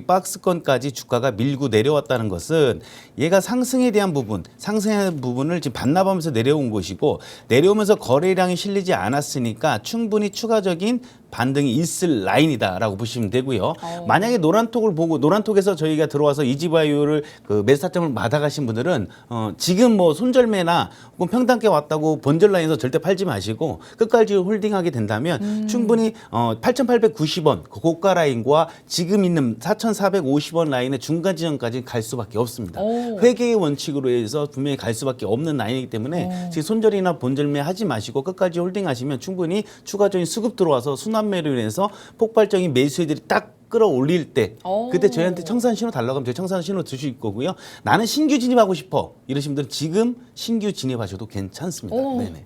박스권까지 주가가 밀고 내려왔다는 것은 얘가 상승에 대한 부분, 상승의 부분을 지금 반납하면서 내려온 것이고 내려오면서 거래량이 실리지 않았으니까 충분히 추가적인 반등이 있을 라인이다라고 보시면 되고요. 만약에 노란톡을 보고 노란톡에서 저희가 들어와서 이지바이오를 그 매수 타점을 받아가신 분들은 지금 뭐 손절매나 혹은 평단가 왔다고 본절 라인에서 절대 팔지 마시고 끝까지 홀딩하게 된다면 충분히 8,890원 그 고가 라인과 지금 있는 4,450원 라인의 중간 지점까지 갈 수밖에 없습니다. 회계의 원칙으로 해서 분명히 갈 수밖에 없는 라인이기 때문에 지금 손절이나 본절매 하지 마시고 끝까지 홀딩하시면 충분히 추가적인 수급 들어와서 순환매로 인해서 폭발적인 매수세들이 딱 끌어올릴 때 그때 저희한테 청산 신호 달라고 하면 저희 청산 신호 주실 거고요. 나는 신규 진입하고 싶어 이러신 분들은 지금 신규 진입하셔도 괜찮습니다. 네네.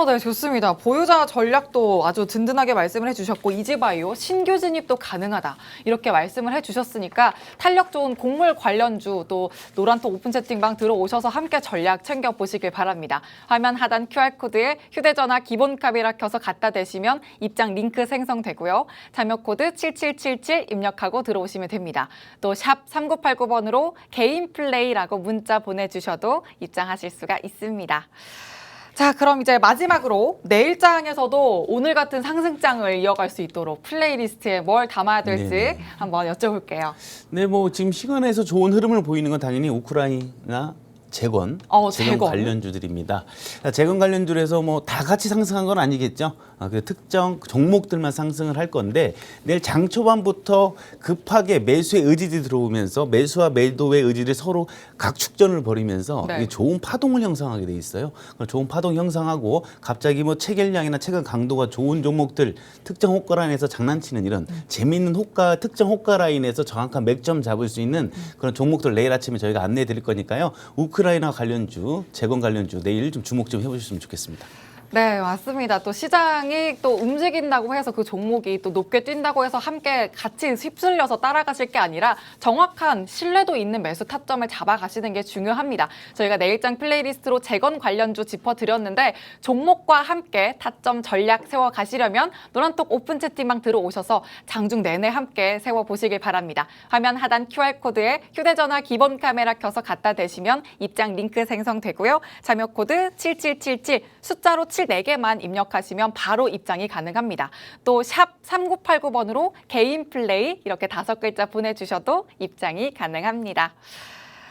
네, 좋습니다. 보유자 전략도 아주 든든하게 말씀을 해주셨고 이지바이오 신규 진입도 가능하다 이렇게 말씀을 해주셨으니까 탄력 좋은 곡물 관련주 또 노란톡 오픈 채팅방 들어오셔서 함께 전략 챙겨보시길 바랍니다. 화면 하단 QR코드에 휴대전화 기본카메라 켜서 갖다 대시면 입장 링크 생성되고요. 참여코드 7777 입력하고 들어오시면 됩니다. 또 샵 3989번으로 개인 플레이라고 문자 보내주셔도 입장하실 수가 있습니다. 자, 그럼 이제 마지막으로 내일장에서도 오늘 같은 상승장을 이어갈 수 있도록 플레이리스트에 뭘 담아야 될지 한번 여쭤볼게요. 네, 뭐 지금 시간에서 좋은 흐름을 보이는 건 당연히 우크라이나 재건, 재건. 관련주들입니다. 재건 관련주에서 뭐 다 같이 상승한 건 아니겠죠. 그 특정 종목들만 상승을 할 건데 내일 장 초반부터 급하게 매수의 의지들이 들어오면서 매수와 매도의 의지를 서로 각축전을 벌이면서 네. 이게 좋은 파동을 형성하게 돼 있어요. 좋은 파동 형성하고 갑자기 뭐 체결량이나 체결 강도가 좋은 종목들 특정 호가 라인에서 장난치는 이런 재미있는 특정 호가 라인에서 정확한 맥점 잡을 수 있는 그런 종목들 내일 아침에 저희가 안내해 드릴 거니까요. 우크라이나 관련주, 재건 관련주 내일 좀 주목 좀 해보셨으면 좋겠습니다. 네, 맞습니다. 또 시장이 또 움직인다고 해서 그 종목이 또 높게 뛴다고 해서 함께 같이 휩쓸려서 따라가실 게 아니라 정확한 신뢰도 있는 매수 타점을 잡아가시는 게 중요합니다. 저희가 내일장 플레이리스트로 재건 관련주 짚어드렸는데 종목과 함께 타점 전략 세워가시려면 노란톡 오픈 채팅방 들어오셔서 장중 내내 함께 세워보시길 바랍니다. 화면 하단 QR코드에 휴대전화 기본 카메라 켜서 갖다 대시면 입장 링크 생성되고요. 참여 코드 7777 숫자로 7 4개만 입력하시면 바로 입장이 가능합니다. 또 샵 3989번으로 개인 플레이 이렇게 5글자 보내주셔도 입장이 가능합니다.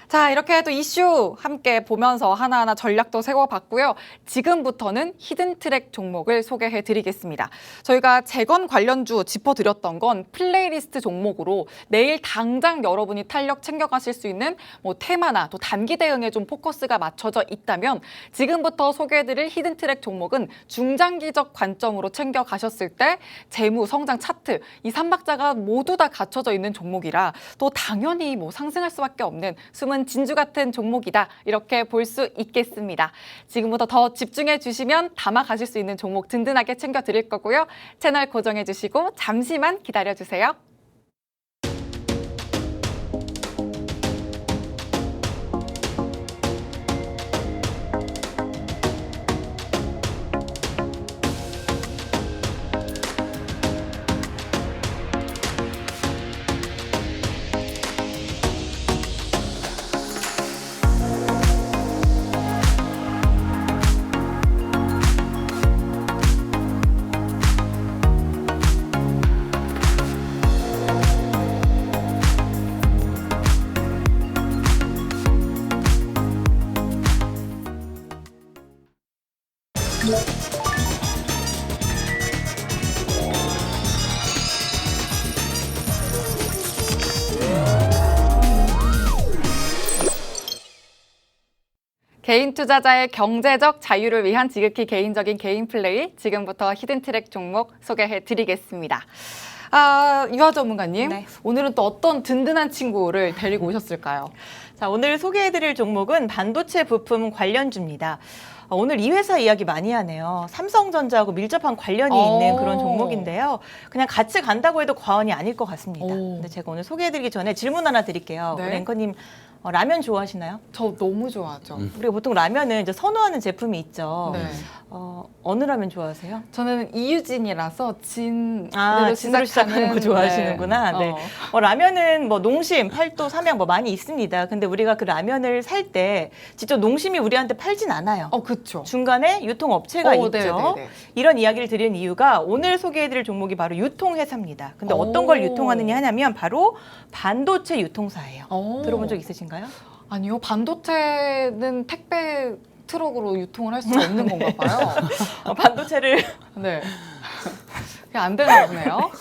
자, 이렇게 또 이슈 함께 보면서 하나하나 전략도 세워봤고요. 지금부터는 히든 트랙 종목을 소개해 드리겠습니다. 저희가 재건 관련주 짚어드렸던 건 플레이리스트 종목으로 내일 당장 여러분이 탄력 챙겨가실 수 있는 뭐 테마나 또 단기 대응에 좀 포커스가 맞춰져 있다면 지금부터 소개해드릴 히든 트랙 종목은 중장기적 관점으로 챙겨가셨을 때 재무, 성장 차트 이 3박자가 모두 다 갖춰져 있는 종목이라 또 당연히 뭐 상승할 수밖에 없는 숨은 진주 같은 종목이다 이렇게 볼 수 있겠습니다. 지금부터 더 집중해 주시면 담아 가실 수 있는 종목 든든하게 챙겨 드릴 거고요. 채널 고정해 주시고 잠시만 기다려 주세요. 개인 투자자의 경제적 자유를 위한 지극히 개인적인 개인 플레이 지금부터 히든 트랙 종목 소개해 드리겠습니다. 유아 전문가님, 네. 오늘은 또 어떤 든든한 친구를 데리고 오셨을까요? 자, 오늘 소개해드릴 종목은 반도체 부품 관련주입니다. 오늘 이 회사 이야기 많이 하네요. 삼성전자하고 밀접한 관련이 있는 그런 종목인데요. 그냥 같이 간다고 해도 과언이 아닐 것 같습니다. 근데 제가 오늘 소개해드리기 전에 질문 하나 드릴게요. 네. 우리 앵커님, 라면 좋아하시나요? 저 너무 좋아하죠. 우리가 보통 라면은 이제 선호하는 제품이 있죠. 네. 어느 라면 좋아하세요? 저는 이유진이라서 진으로 진으로 시작하는 거 좋아하시는구나. 네. 라면은 뭐 농심, 팔도, 삼양 뭐 많이 있습니다. 근데 우리가 그 라면을 살 때 직접 농심이 우리한테 팔진 않아요. 그렇죠. 중간에 유통업체가 있죠. 네네네. 이런 이야기를 드리는 이유가 오늘 소개해드릴 종목이 바로 유통회사입니다. 근데 어떤 걸 유통하느냐 하냐면 바로 반도체 유통사예요. 들어본 적 있으신가요? 아니요. 반도체는 택배 트럭으로 유통을 할 수 없는 건가 봐요. 반도체를 네. 그냥 안 되나 보네요.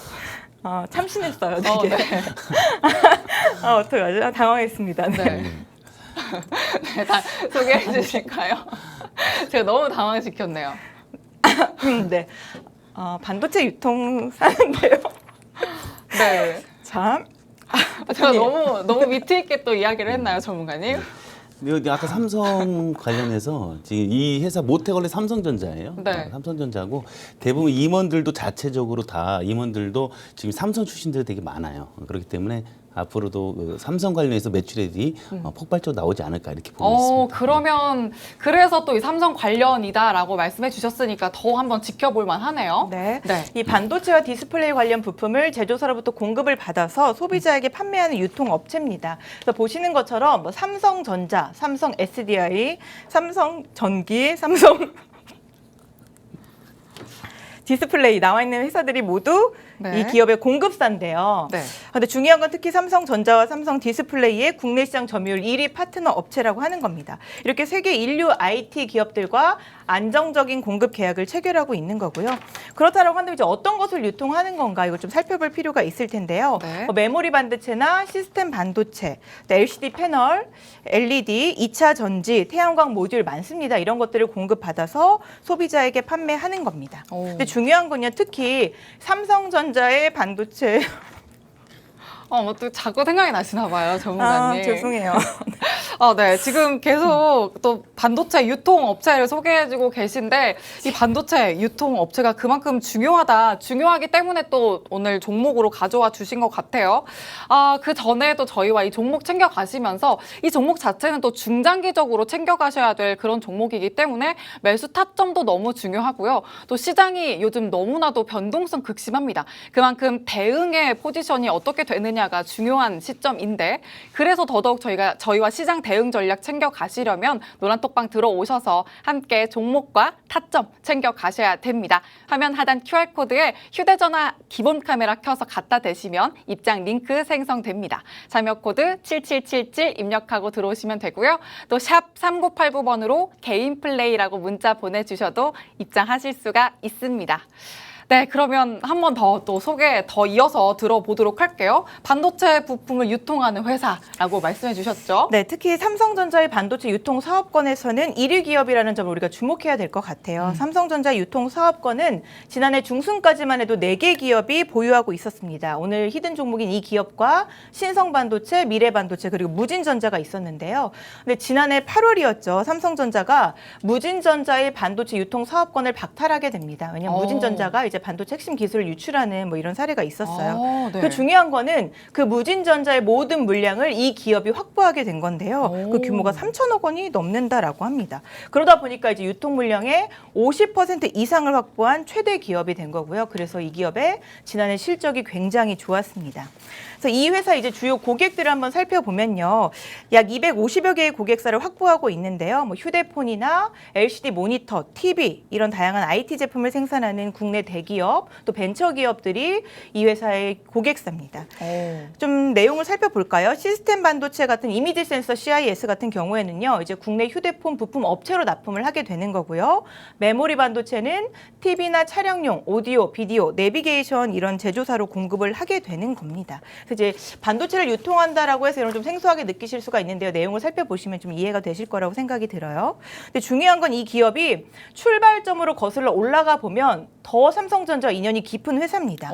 참신했어요, 되게. 네. 어떡하죠? 당황했습니다. 네. 네. 네, 다 소개해 주실까요? 제가 너무 당황시켰네요. 네. 반도체 유통사인데요. 네. 참. 네. 제가 너무 위트 있게 또 이야기를 했나요, 전문가님? 아까 삼성 관련해서 지금 이 회사 모태 원래 삼성전자예요. 네. 삼성전자고 대부분 임원들도 자체적으로 다 임원들도 지금 삼성 출신들이 되게 많아요. 그렇기 때문에 앞으로도 그 삼성 관련해서 매출액이 폭발적으로 나오지 않을까 이렇게 보고 있습니다. 그러면 그래서 또 이 삼성 관련이다라고 말씀해 주셨으니까 더 한번 지켜볼 만하네요. 네. 네. 이 반도체와 디스플레이 관련 부품을 제조사로부터 공급을 받아서 소비자에게 판매하는 유통업체입니다. 그래서 보시는 것처럼 뭐 삼성전자, 삼성 SDI, 삼성전기, 삼성 디스플레이 나와 있는 회사들이 모두 네. 이 기업의 공급사인데요. 네. 근데 중요한 건 특히 삼성전자와 삼성 디스플레이의 국내 시장 점유율 1위 파트너 업체라고 하는 겁니다. 이렇게 세계 인류 IT 기업들과 안정적인 공급 계약을 체결하고 있는 거고요. 그렇다고 한다면 이제 어떤 것을 유통하는 건가 이걸 좀 살펴볼 필요가 있을 텐데요. 네. 메모리 반도체나 시스템 반도체, LCD 패널, LED, 2차 전지, 태양광 모듈 많습니다. 이런 것들을 공급받아서 소비자에게 판매하는 겁니다. 근데 중요한 건요, 특히 삼성전자의 반도체 또 자꾸 생각이 나시나 봐요, 전문가님. 죄송해요. 네. 지금 계속 또 반도체 유통 업체를 소개해주고 계신데 이 반도체 유통 업체가 그만큼 중요하기 때문에 또 오늘 종목으로 가져와 주신 것 같아요. 그 전에도 저희와 이 종목 챙겨가시면서 이 종목 자체는 또 중장기적으로 챙겨가셔야 될 그런 종목이기 때문에 매수 타점도 너무 중요하고요. 또 시장이 요즘 너무나도 변동성 극심합니다. 그만큼 대응의 포지션이 어떻게 되느냐가 중요한 시점인데 그래서 더더욱 저희와 시장 대응 전략 챙겨 가시려면 노란톡방 들어오셔서 함께 종목과 타점 챙겨 가셔야 됩니다. 화면 하단 QR코드에 휴대전화 기본 카메라 켜서 갖다 대시면 입장 링크 생성됩니다. 참여 코드 7777 입력하고 들어오시면 되고요. 또 샵 3989번으로 개인 플레이라고 문자 보내주셔도 입장하실 수가 있습니다. 네, 그러면 한 번 더 또 소개 더 이어서 들어보도록 할게요. 반도체 부품을 유통하는 회사라고 말씀해 주셨죠? 네, 특히 삼성전자의 반도체 유통 사업권에서는 1위 기업이라는 점을 우리가 주목해야 될 것 같아요. 삼성전자 유통 사업권은 지난해 중순까지만 해도 4개 기업이 보유하고 있었습니다. 오늘 히든 종목인 이 기업과 신성반도체, 미래반도체 그리고 무진전자가 있었는데요. 근데 지난해 8월이었죠. 삼성전자가 무진전자의 반도체 유통 사업권을 박탈하게 됩니다. 왜냐하면 무진전자가 이제 반도체 핵심 기술을 유출하는 뭐 이런 사례가 있었어요. 네. 그 중요한 거는 그 무진전자의 모든 물량을 이 기업이 확보하게 된 건데요. 그 규모가 3천억 원이 넘는다라고 합니다. 그러다 보니까 이제 유통 물량의 50% 이상을 확보한 최대 기업이 된 거고요. 그래서 이 기업의 지난해 실적이 굉장히 좋았습니다. 그래서 이 회사 이제 주요 고객들을 한번 살펴보면요. 약 250여 개의 고객사를 확보하고 있는데요. 뭐 휴대폰이나 LCD 모니터, TV 이런 다양한 IT 제품을 생산하는 국내 대기업 또 벤처 기업들이 이 회사의 고객사입니다. 좀 내용을 살펴볼까요? 시스템 반도체 같은 이미지 센서 CIS 같은 경우에는요. 이제 국내 휴대폰 부품 업체로 납품을 하게 되는 거고요. 메모리 반도체는 TV나 차량용 오디오, 비디오, 내비게이션 이런 제조사로 공급을 하게 되는 겁니다. 그래서 이제 반도체를 유통한다라고 해서 이런 좀 생소하게 느끼실 수가 있는데요. 내용을 살펴보시면 좀 이해가 되실 거라고 생각이 들어요. 근데 중요한 건 이 기업이 출발점으로 거슬러 올라가 보면 더 삼성전자 인연이 깊은 회사입니다.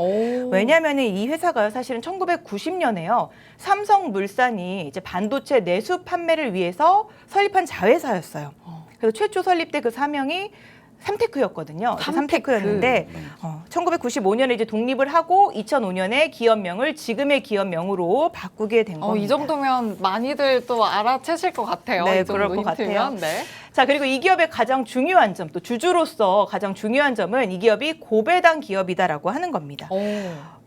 왜냐하면 이 회사가 사실은 1990년에요. 삼성물산이 이제 반도체 내수 판매를 위해서 설립한 자회사였어요. 그래서 최초 설립 때 그 사명이 삼테크였거든요. 삼테크였는데 1995년에 이제 독립을 하고 2005년에 기업명을 지금의 기업명으로 바꾸게 된 겁니다. 이 정도면 많이들 또 알아채실 것 같아요. 네, 이 정도 그럴 것 힌트면. 같아요. 네. 자, 그리고 이 기업의 가장 중요한 점, 또 주주로서 가장 중요한 점은 이 기업이 고배당 기업이다라고 하는 겁니다.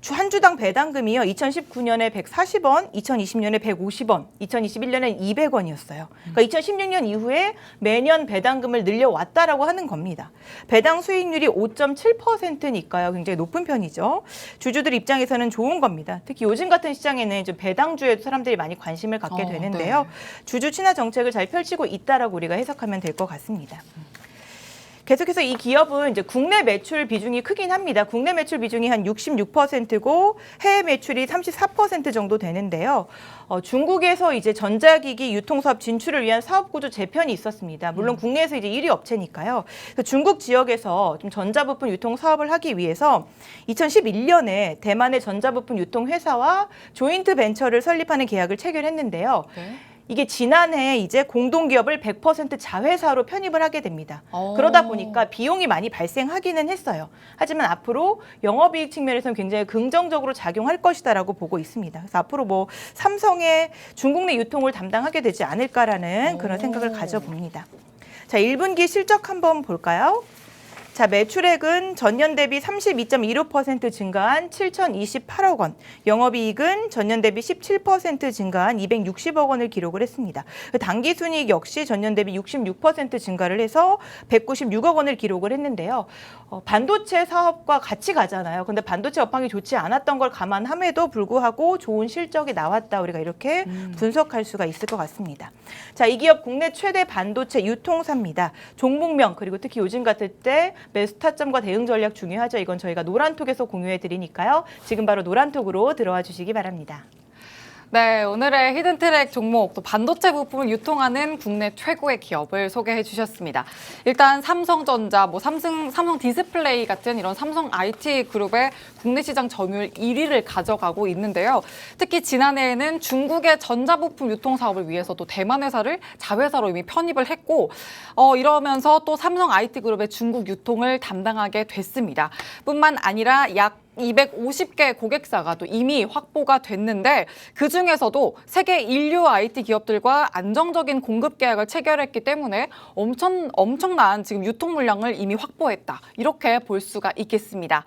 한 주당 배당금이요. 2019년에 140원, 2020년에 150원, 2021년에 200원이었어요. 그러니까 2016년 이후에 매년 배당금을 늘려왔다라고 하는 겁니다. 배당 수익률이 5.7%니까요. 굉장히 높은 편이죠. 주주들 입장에서는 좋은 겁니다. 특히 요즘 같은 시장에는 좀 배당주에도 사람들이 많이 관심을 갖게 되는데요. 네. 주주 친화 정책을 잘 펼치고 있다라고 우리가 해석하면 될 것 같습니다. 계속해서 이 기업은 이제 국내 매출 비중이 크긴 합니다. 국내 매출 비중이 한 66%고 해외 매출이 34% 정도 되는데요. 중국에서 이제 전자기기 유통사업 진출을 위한 사업구조 재편이 있었습니다. 물론 국내에서 이제 1위 업체니까요. 중국 지역에서 좀 전자부품 유통 사업을 하기 위해서 2011년에 대만의 전자부품 유통 회사와 조인트 벤처를 설립하는 계약을 체결했는데요. 네. 이게 지난해 이제 공동기업을 100% 자회사로 편입을 하게 됩니다. 그러다 보니까 비용이 많이 발생하기는 했어요. 하지만 앞으로 영업이익 측면에서는 굉장히 긍정적으로 작용할 것이다라고 보고 있습니다. 그래서 앞으로 뭐 삼성의 중국 내 유통을 담당하게 되지 않을까라는 그런 생각을 가져봅니다. 자, 1분기 실적 한번 볼까요? 자, 매출액은 전년 대비 32.15% 증가한 7,028억 원, 영업이익은 전년 대비 17% 증가한 260억 원을 기록을 했습니다. 당기순이익 역시 전년 대비 66% 증가를 해서 196억 원을 기록을 했는데요. 반도체 사업과 같이 가잖아요. 근데 반도체 업황이 좋지 않았던 걸 감안함에도 불구하고 좋은 실적이 나왔다. 우리가 이렇게 분석할 수가 있을 것 같습니다. 자, 이 기업 국내 최대 반도체 유통사입니다. 종목명 그리고 특히 요즘 같을 때 매수 타점과 대응 전략 중요하죠. 이건 저희가 노란톡에서 공유해 드리니까요. 지금 바로 노란톡으로 들어와 주시기 바랍니다. 네, 오늘의 히든트랙 종목, 또 반도체 부품을 유통하는 국내 최고의 기업을 소개해 주셨습니다. 일단 삼성전자, 삼성 디스플레이 같은 이런 삼성 IT 그룹의 국내 시장 점유율 1위를 가져가고 있는데요. 특히 지난해에는 중국의 전자부품 유통 사업을 위해서 또 대만 회사를 자회사로 이미 편입을 했고, 이러면서 또 삼성 IT 그룹의 중국 유통을 담당하게 됐습니다. 뿐만 아니라 약 250개 고객사가 또 이미 확보가 됐는데 그중에서도 세계 인류 IT 기업들과 안정적인 공급 계약을 체결했기 때문에 엄청난 지금 유통 물량을 이미 확보했다. 이렇게 볼 수가 있겠습니다.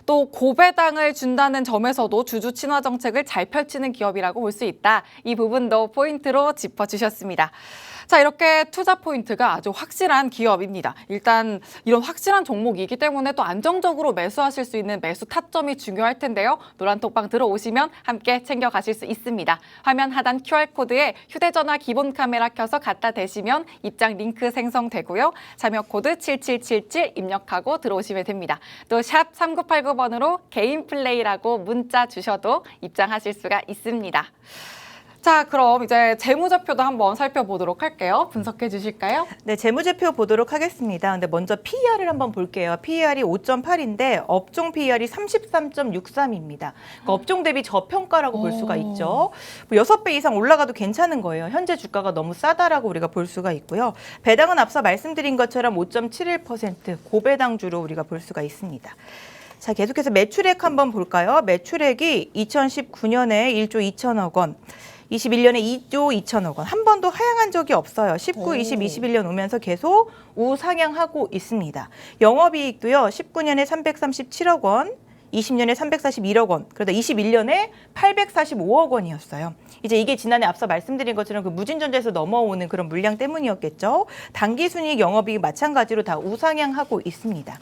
또 고배당을 준다는 점에서도 주주 친화 정책을 잘 펼치는 기업이라고 볼 수 있다. 이 부분도 포인트로 짚어주셨습니다. 자, 이렇게 투자 포인트가 아주 확실한 기업입니다. 일단 이런 확실한 종목이기 때문에 또 안정적으로 매수하실 수 있는 매수 타점이 중요할 텐데요. 노란톡방 들어오시면 함께 챙겨가실 수 있습니다. 화면 하단 QR코드에 휴대전화 기본 카메라 켜서 갖다 대시면 입장 링크 생성되고요. 참여 코드 7777 입력하고 들어오시면 됩니다. 또 샵 3989번으로 개인 플레이라고 문자 주셔도 입장하실 수가 있습니다. 자, 그럼 이제 재무제표도 한번 살펴보도록 할게요. 분석해 주실까요? 네, 재무제표 보도록 하겠습니다. 근데 먼저 PER을 한번 볼게요. PER이 5.8인데 업종 PER이 33.63입니다. 그러니까 업종 대비 저평가라고 볼 수가 있죠. 6배 이상 올라가도 괜찮은 거예요. 현재 주가가 너무 싸다라고 우리가 볼 수가 있고요. 배당은 앞서 말씀드린 것처럼 5.71% 고배당주로 우리가 볼 수가 있습니다. 자, 계속해서 매출액 한번 볼까요? 매출액이 2019년에 1조 2천억 원, 21년에 2조 2천억 원. 한 번도 하향한 적이 없어요. 19, 20, 21년 오면서 계속 우상향하고 있습니다. 영업이익도요. 19년에 337억 원, 20년에 341억 원, 그러다 21년에 845억 원이었어요. 이제 이게 지난해 앞서 말씀드린 것처럼 그 무진전자에서 넘어오는 그런 물량 때문이었겠죠. 당기순이익 영업이익 마찬가지로 다 우상향하고 있습니다.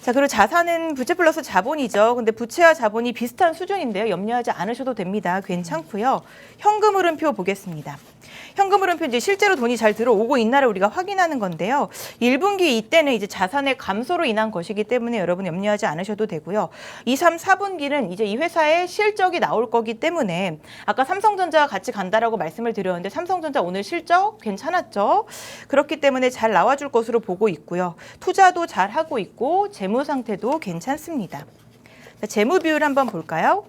자, 그리고 자산은 부채 플러스 자본이죠. 근데 부채와 자본이 비슷한 수준인데요. 염려하지 않으셔도 됩니다. 괜찮고요. 현금 흐름표 보겠습니다. 현금 흐름표 이제 실제로 돈이 잘 들어오고 있나를 우리가 확인하는 건데요. 1분기 이때는 이제 자산의 감소로 인한 것이기 때문에 여러분 염려하지 않으셔도 되고요. 2, 3, 4분기는 이제 이 회사의 실적이 나올 거기 때문에 아까 삼성전자와 같이 간다라고 말씀을 드렸는데 삼성전자 오늘 실적 괜찮았죠. 그렇기 때문에 잘 나와줄 것으로 보고 있고요. 투자도 잘 하고 있고 재무 상태도 괜찮습니다. 자, 재무 비율 한번 볼까요?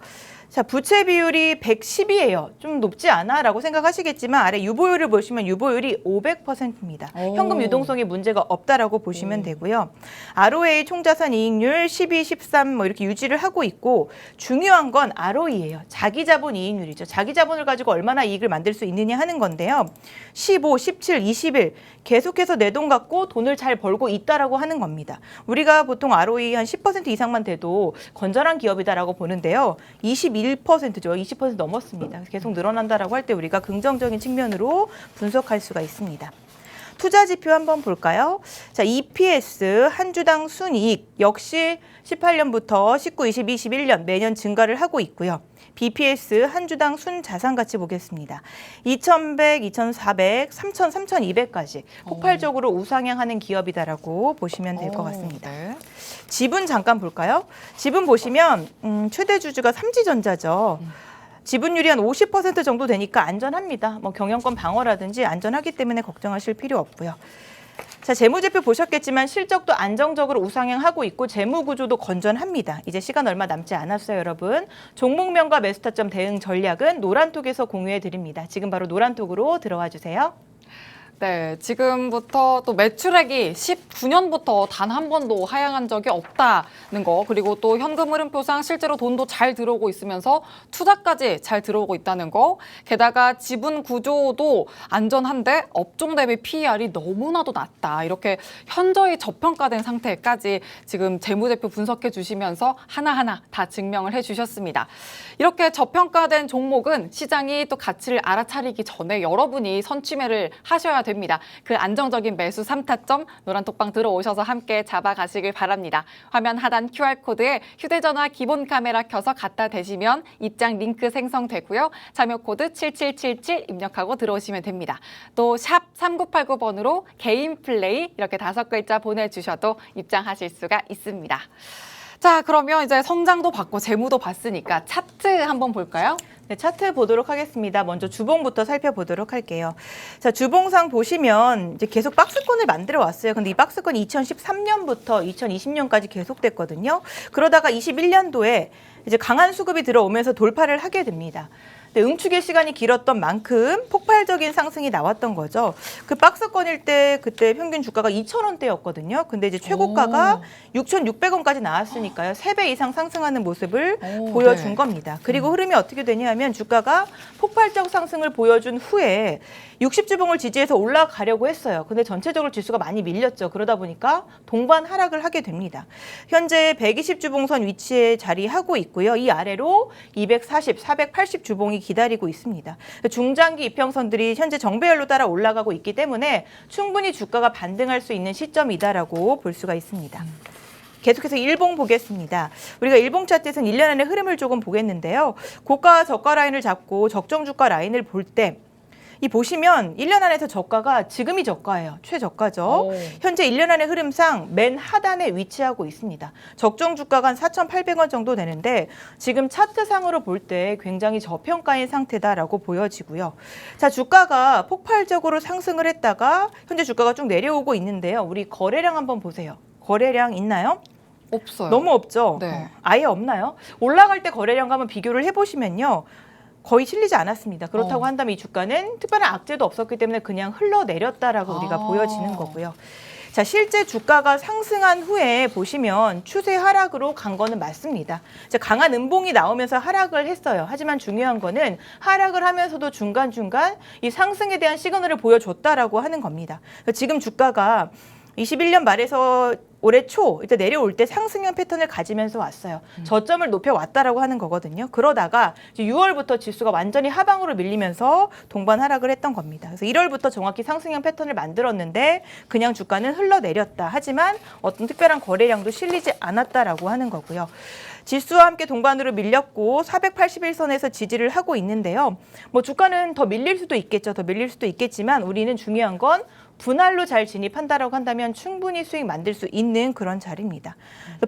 자, 부채 비율이 110이에요. 좀 높지 않아? 라고 생각하시겠지만 아래 유보율을 보시면 유보율이 500%입니다. 현금 유동성에 문제가 없다라고 보시면 되고요. ROA 총자산 이익률 12, 13 뭐 이렇게 유지를 하고 있고 중요한 건 ROE예요. 자기자본 이익률이죠. 자기자본을 가지고 얼마나 이익을 만들 수 있느냐 하는 건데요. 15, 17, 21 계속해서 내 돈 갖고 돈을 잘 벌고 있다라고 하는 겁니다. 우리가 보통 ROE 한 10% 이상만 돼도 건전한 기업이다라고 보는데요. 21%죠. 20% 넘었습니다. 계속 늘어난다라고 할 때 우리가 긍정적인 측면으로 분석할 수가 있습니다. 투자 지표 한번 볼까요? 자, EPS 한 주당 순이익 역시 18년부터 19, 20, 21년 매년 증가를 하고 있고요. BPS 한 주당 순자산 가치 보겠습니다. 2,100, 2,400, 3,000, 3,200까지 폭발적으로 우상향하는 기업이다라고 보시면 될 것 같습니다. 네. 지분 잠깐 볼까요? 지분 보시면 최대 주주가 삼지전자죠. 지분율이 한 50% 정도 되니까 안전합니다. 뭐 경영권 방어라든지 안전하기 때문에 걱정하실 필요 없고요. 자, 재무제표 보셨겠지만 실적도 안정적으로 우상향하고 있고 재무구조도 건전합니다. 이제 시간 얼마 남지 않았어요, 여러분. 종목명과 매수타점 대응 전략은 노란톡에서 공유해 드립니다. 지금 바로 노란톡으로 들어와 주세요. 네, 지금부터 또 매출액이 19년부터 단 한 번도 하향한 적이 없다는 거, 그리고 또 현금 흐름표상 실제로 돈도 잘 들어오고 있으면서 투자까지 잘 들어오고 있다는 거, 게다가 지분 구조도 안전한데 업종 대비 PER이 너무나도 낮다. 이렇게 현저히 저평가된 상태까지 지금 재무제표 분석해 주시면서 하나하나 다 증명을 해 주셨습니다. 이렇게 저평가된 종목은 시장이 또 가치를 알아차리기 전에 여러분이 선취매를 하셔야 됩니다. 그 안정적인 매수 3타점 노란톡방 들어오셔서 함께 잡아가시길 바랍니다. 화면 하단 QR코드에 휴대전화 기본 카메라 켜서 갖다 대시면 입장 링크 생성되고요. 참여 코드 7777 입력하고 들어오시면 됩니다. 또 샵 3989번으로 개인 플레이 이렇게 5글자 보내주셔도 입장하실 수가 있습니다. 자, 그러면 이제 성장도 봤고 재무도 봤으니까 차트 한번 볼까요? 네, 차트 보도록 하겠습니다. 먼저 주봉부터 살펴보도록 할게요. 자, 주봉상 보시면 이제 계속 박스권을 만들어 왔어요. 근데 이 박스권이 2013년부터 2020년까지 계속됐거든요. 그러다가 21년도에 이제 강한 수급이 들어오면서 돌파를 하게 됩니다. 근데 응축의 시간이 길었던 만큼 폭발적인 상승이 나왔던 거죠. 그 박스권일 때 그때 평균 주가가 2,000원대였거든요. 근데 이제 최고가가 6,600원까지 나왔으니까요. 3배 이상 상승하는 모습을 보여준 네. 겁니다. 그리고 흐름이 어떻게 되냐면 주가가 폭발적 상승을 보여준 후에 60주봉을 지지해서 올라가려고 했어요. 근데 전체적으로 지수가 많이 밀렸죠. 그러다 보니까 동반 하락을 하게 됩니다. 현재 120주봉선 위치에 자리하고 있고요. 이 아래로 240, 480주봉이 기다리고 있습니다. 중장기 이평선들이 현재 정배열로 따라 올라가고 있기 때문에 충분히 주가가 반등할 수 있는 시점이다라고 볼 수가 있습니다. 계속해서 일봉 보겠습니다. 우리가 일봉 차트에서는 1년 안의 흐름을 조금 보겠는데요. 고가 저가 라인을 잡고 적정 주가 라인을 볼 때 이 보시면 1년 안에서 저가가 지금이 저가예요. 최저가죠. 현재 1년 안의 흐름상 맨 하단에 위치하고 있습니다. 적정 주가가 한 4,800원 정도 되는데 지금 차트상으로 볼 때 굉장히 저평가인 상태다라고 보여지고요. 자, 주가가 폭발적으로 상승을 했다가 현재 주가가 쭉 내려오고 있는데요. 우리 거래량 한번 보세요. 거래량 있나요? 없어요. 너무 없죠? 네. 아예 없나요? 올라갈 때 거래량과 한번 비교를 해보시면요. 거의 실리지 않았습니다. 그렇다고 한다면 이 주가는 특별한 악재도 없었기 때문에 그냥 흘러내렸다라고 우리가 보여지는 거고요. 자, 실제 주가가 상승한 후에 보시면 추세 하락으로 간 거는 맞습니다. 자, 강한 음봉이 나오면서 하락을 했어요. 하지만 중요한 거는 하락을 하면서도 중간중간 이 상승에 대한 시그널을 보여줬다라고 하는 겁니다. 지금 주가가 21년 말에서 올해 초 이때 내려올 때 상승형 패턴을 가지면서 왔어요. 저점을 높여왔다라고 하는 거거든요. 그러다가 이제 6월부터 지수가 완전히 하방으로 밀리면서 동반 하락을 했던 겁니다. 그래서 1월부터 정확히 상승형 패턴을 만들었는데 그냥 주가는 흘러내렸다. 하지만 어떤 특별한 거래량도 실리지 않았다라고 하는 거고요. 지수와 함께 동반으로 밀렸고 481선에서 지지를 하고 있는데요. 뭐 주가는 더 밀릴 수도 있겠죠. 더 밀릴 수도 있겠지만 우리는 중요한 건 분할로 잘 진입한다라고 한다면 충분히 수익 만들 수 있는 그런 자리입니다.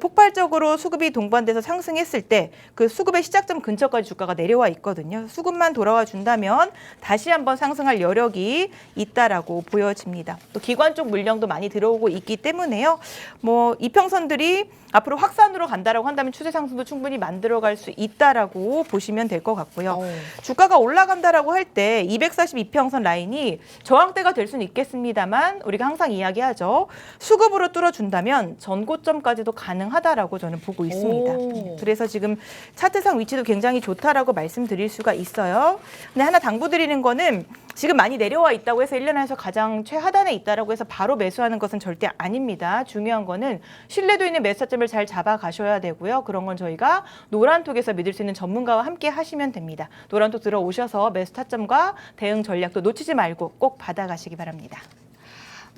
폭발적으로 수급이 동반돼서 상승했을 때 그 수급의 시작점 근처까지 주가가 내려와 있거든요. 수급만 돌아와 준다면 다시 한번 상승할 여력이 있다라고 보여집니다. 또 기관 쪽 물량도 많이 들어오고 있기 때문에요. 뭐 이평선들이 앞으로 확산으로 간다라고 한다면 추세 상승도 충분히 만들어갈 수 있다라고 보시면 될 것 같고요. 주가가 올라간다라고 할 때 242평선 라인이 저항대가 될 수는 있겠습니다만 우리가 항상 이야기하죠. 수급으로 뚫어준다면 전고점까지도 가능하다라고 저는 보고 있습니다. 그래서 지금 차트상 위치도 굉장히 좋다라고 말씀드릴 수가 있어요. 근데 하나 당부드리는 거는 지금 많이 내려와 있다고 해서 1년 안에서 가장 최하단에 있다라고 해서 바로 매수하는 것은 절대 아닙니다. 중요한 거는 신뢰도 있는 매수 타점을 잘 잡아가셔야 되고요. 그런 건 저희가 노란톡에서 믿을 수 있는 전문가와 함께 하시면 됩니다. 노란톡 들어오셔서 매수 타점과 대응 전략도 놓치지 말고 꼭 받아가시기 바랍니다.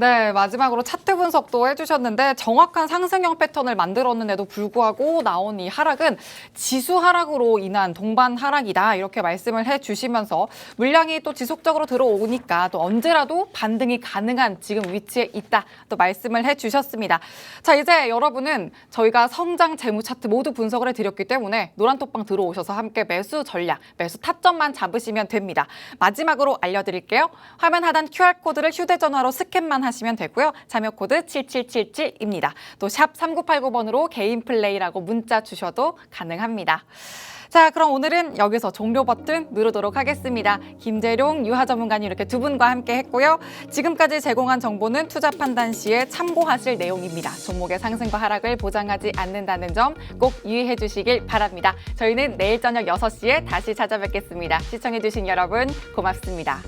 네, 마지막으로 차트 분석도 해주셨는데 정확한 상승형 패턴을 만들었는데도 불구하고 나온 이 하락은 지수 하락으로 인한 동반 하락이다 이렇게 말씀을 해주시면서 물량이 또 지속적으로 들어오니까 또 언제라도 반등이 가능한 지금 위치에 있다 또 말씀을 해주셨습니다. 자, 이제 여러분은 저희가 성장 재무 차트 모두 분석을 해드렸기 때문에 노란톡방 들어오셔서 함께 매수 전략, 매수 타점만 잡으시면 됩니다. 마지막으로 알려드릴게요. 화면 하단 QR코드를 휴대전화로 스캔만 하시면 되고요. 참여 코드 7777입니다. 또 샵 3989번으로 개인 플레이라고 문자 주셔도 가능합니다. 자, 그럼 오늘은 여기서 종료 버튼 누르도록 하겠습니다. 김재룡 유하 전문가님 이렇게 두 분과 함께 했고요. 지금까지 제공한 정보는 투자 판단 시에 참고하실 내용입니다. 종목의 상승과 하락을 보장하지 않는다는 점 꼭 유의해 주시길 바랍니다. 저희는 내일 저녁 6시에 다시 찾아뵙겠습니다. 시청해 주신 여러분 고맙습니다.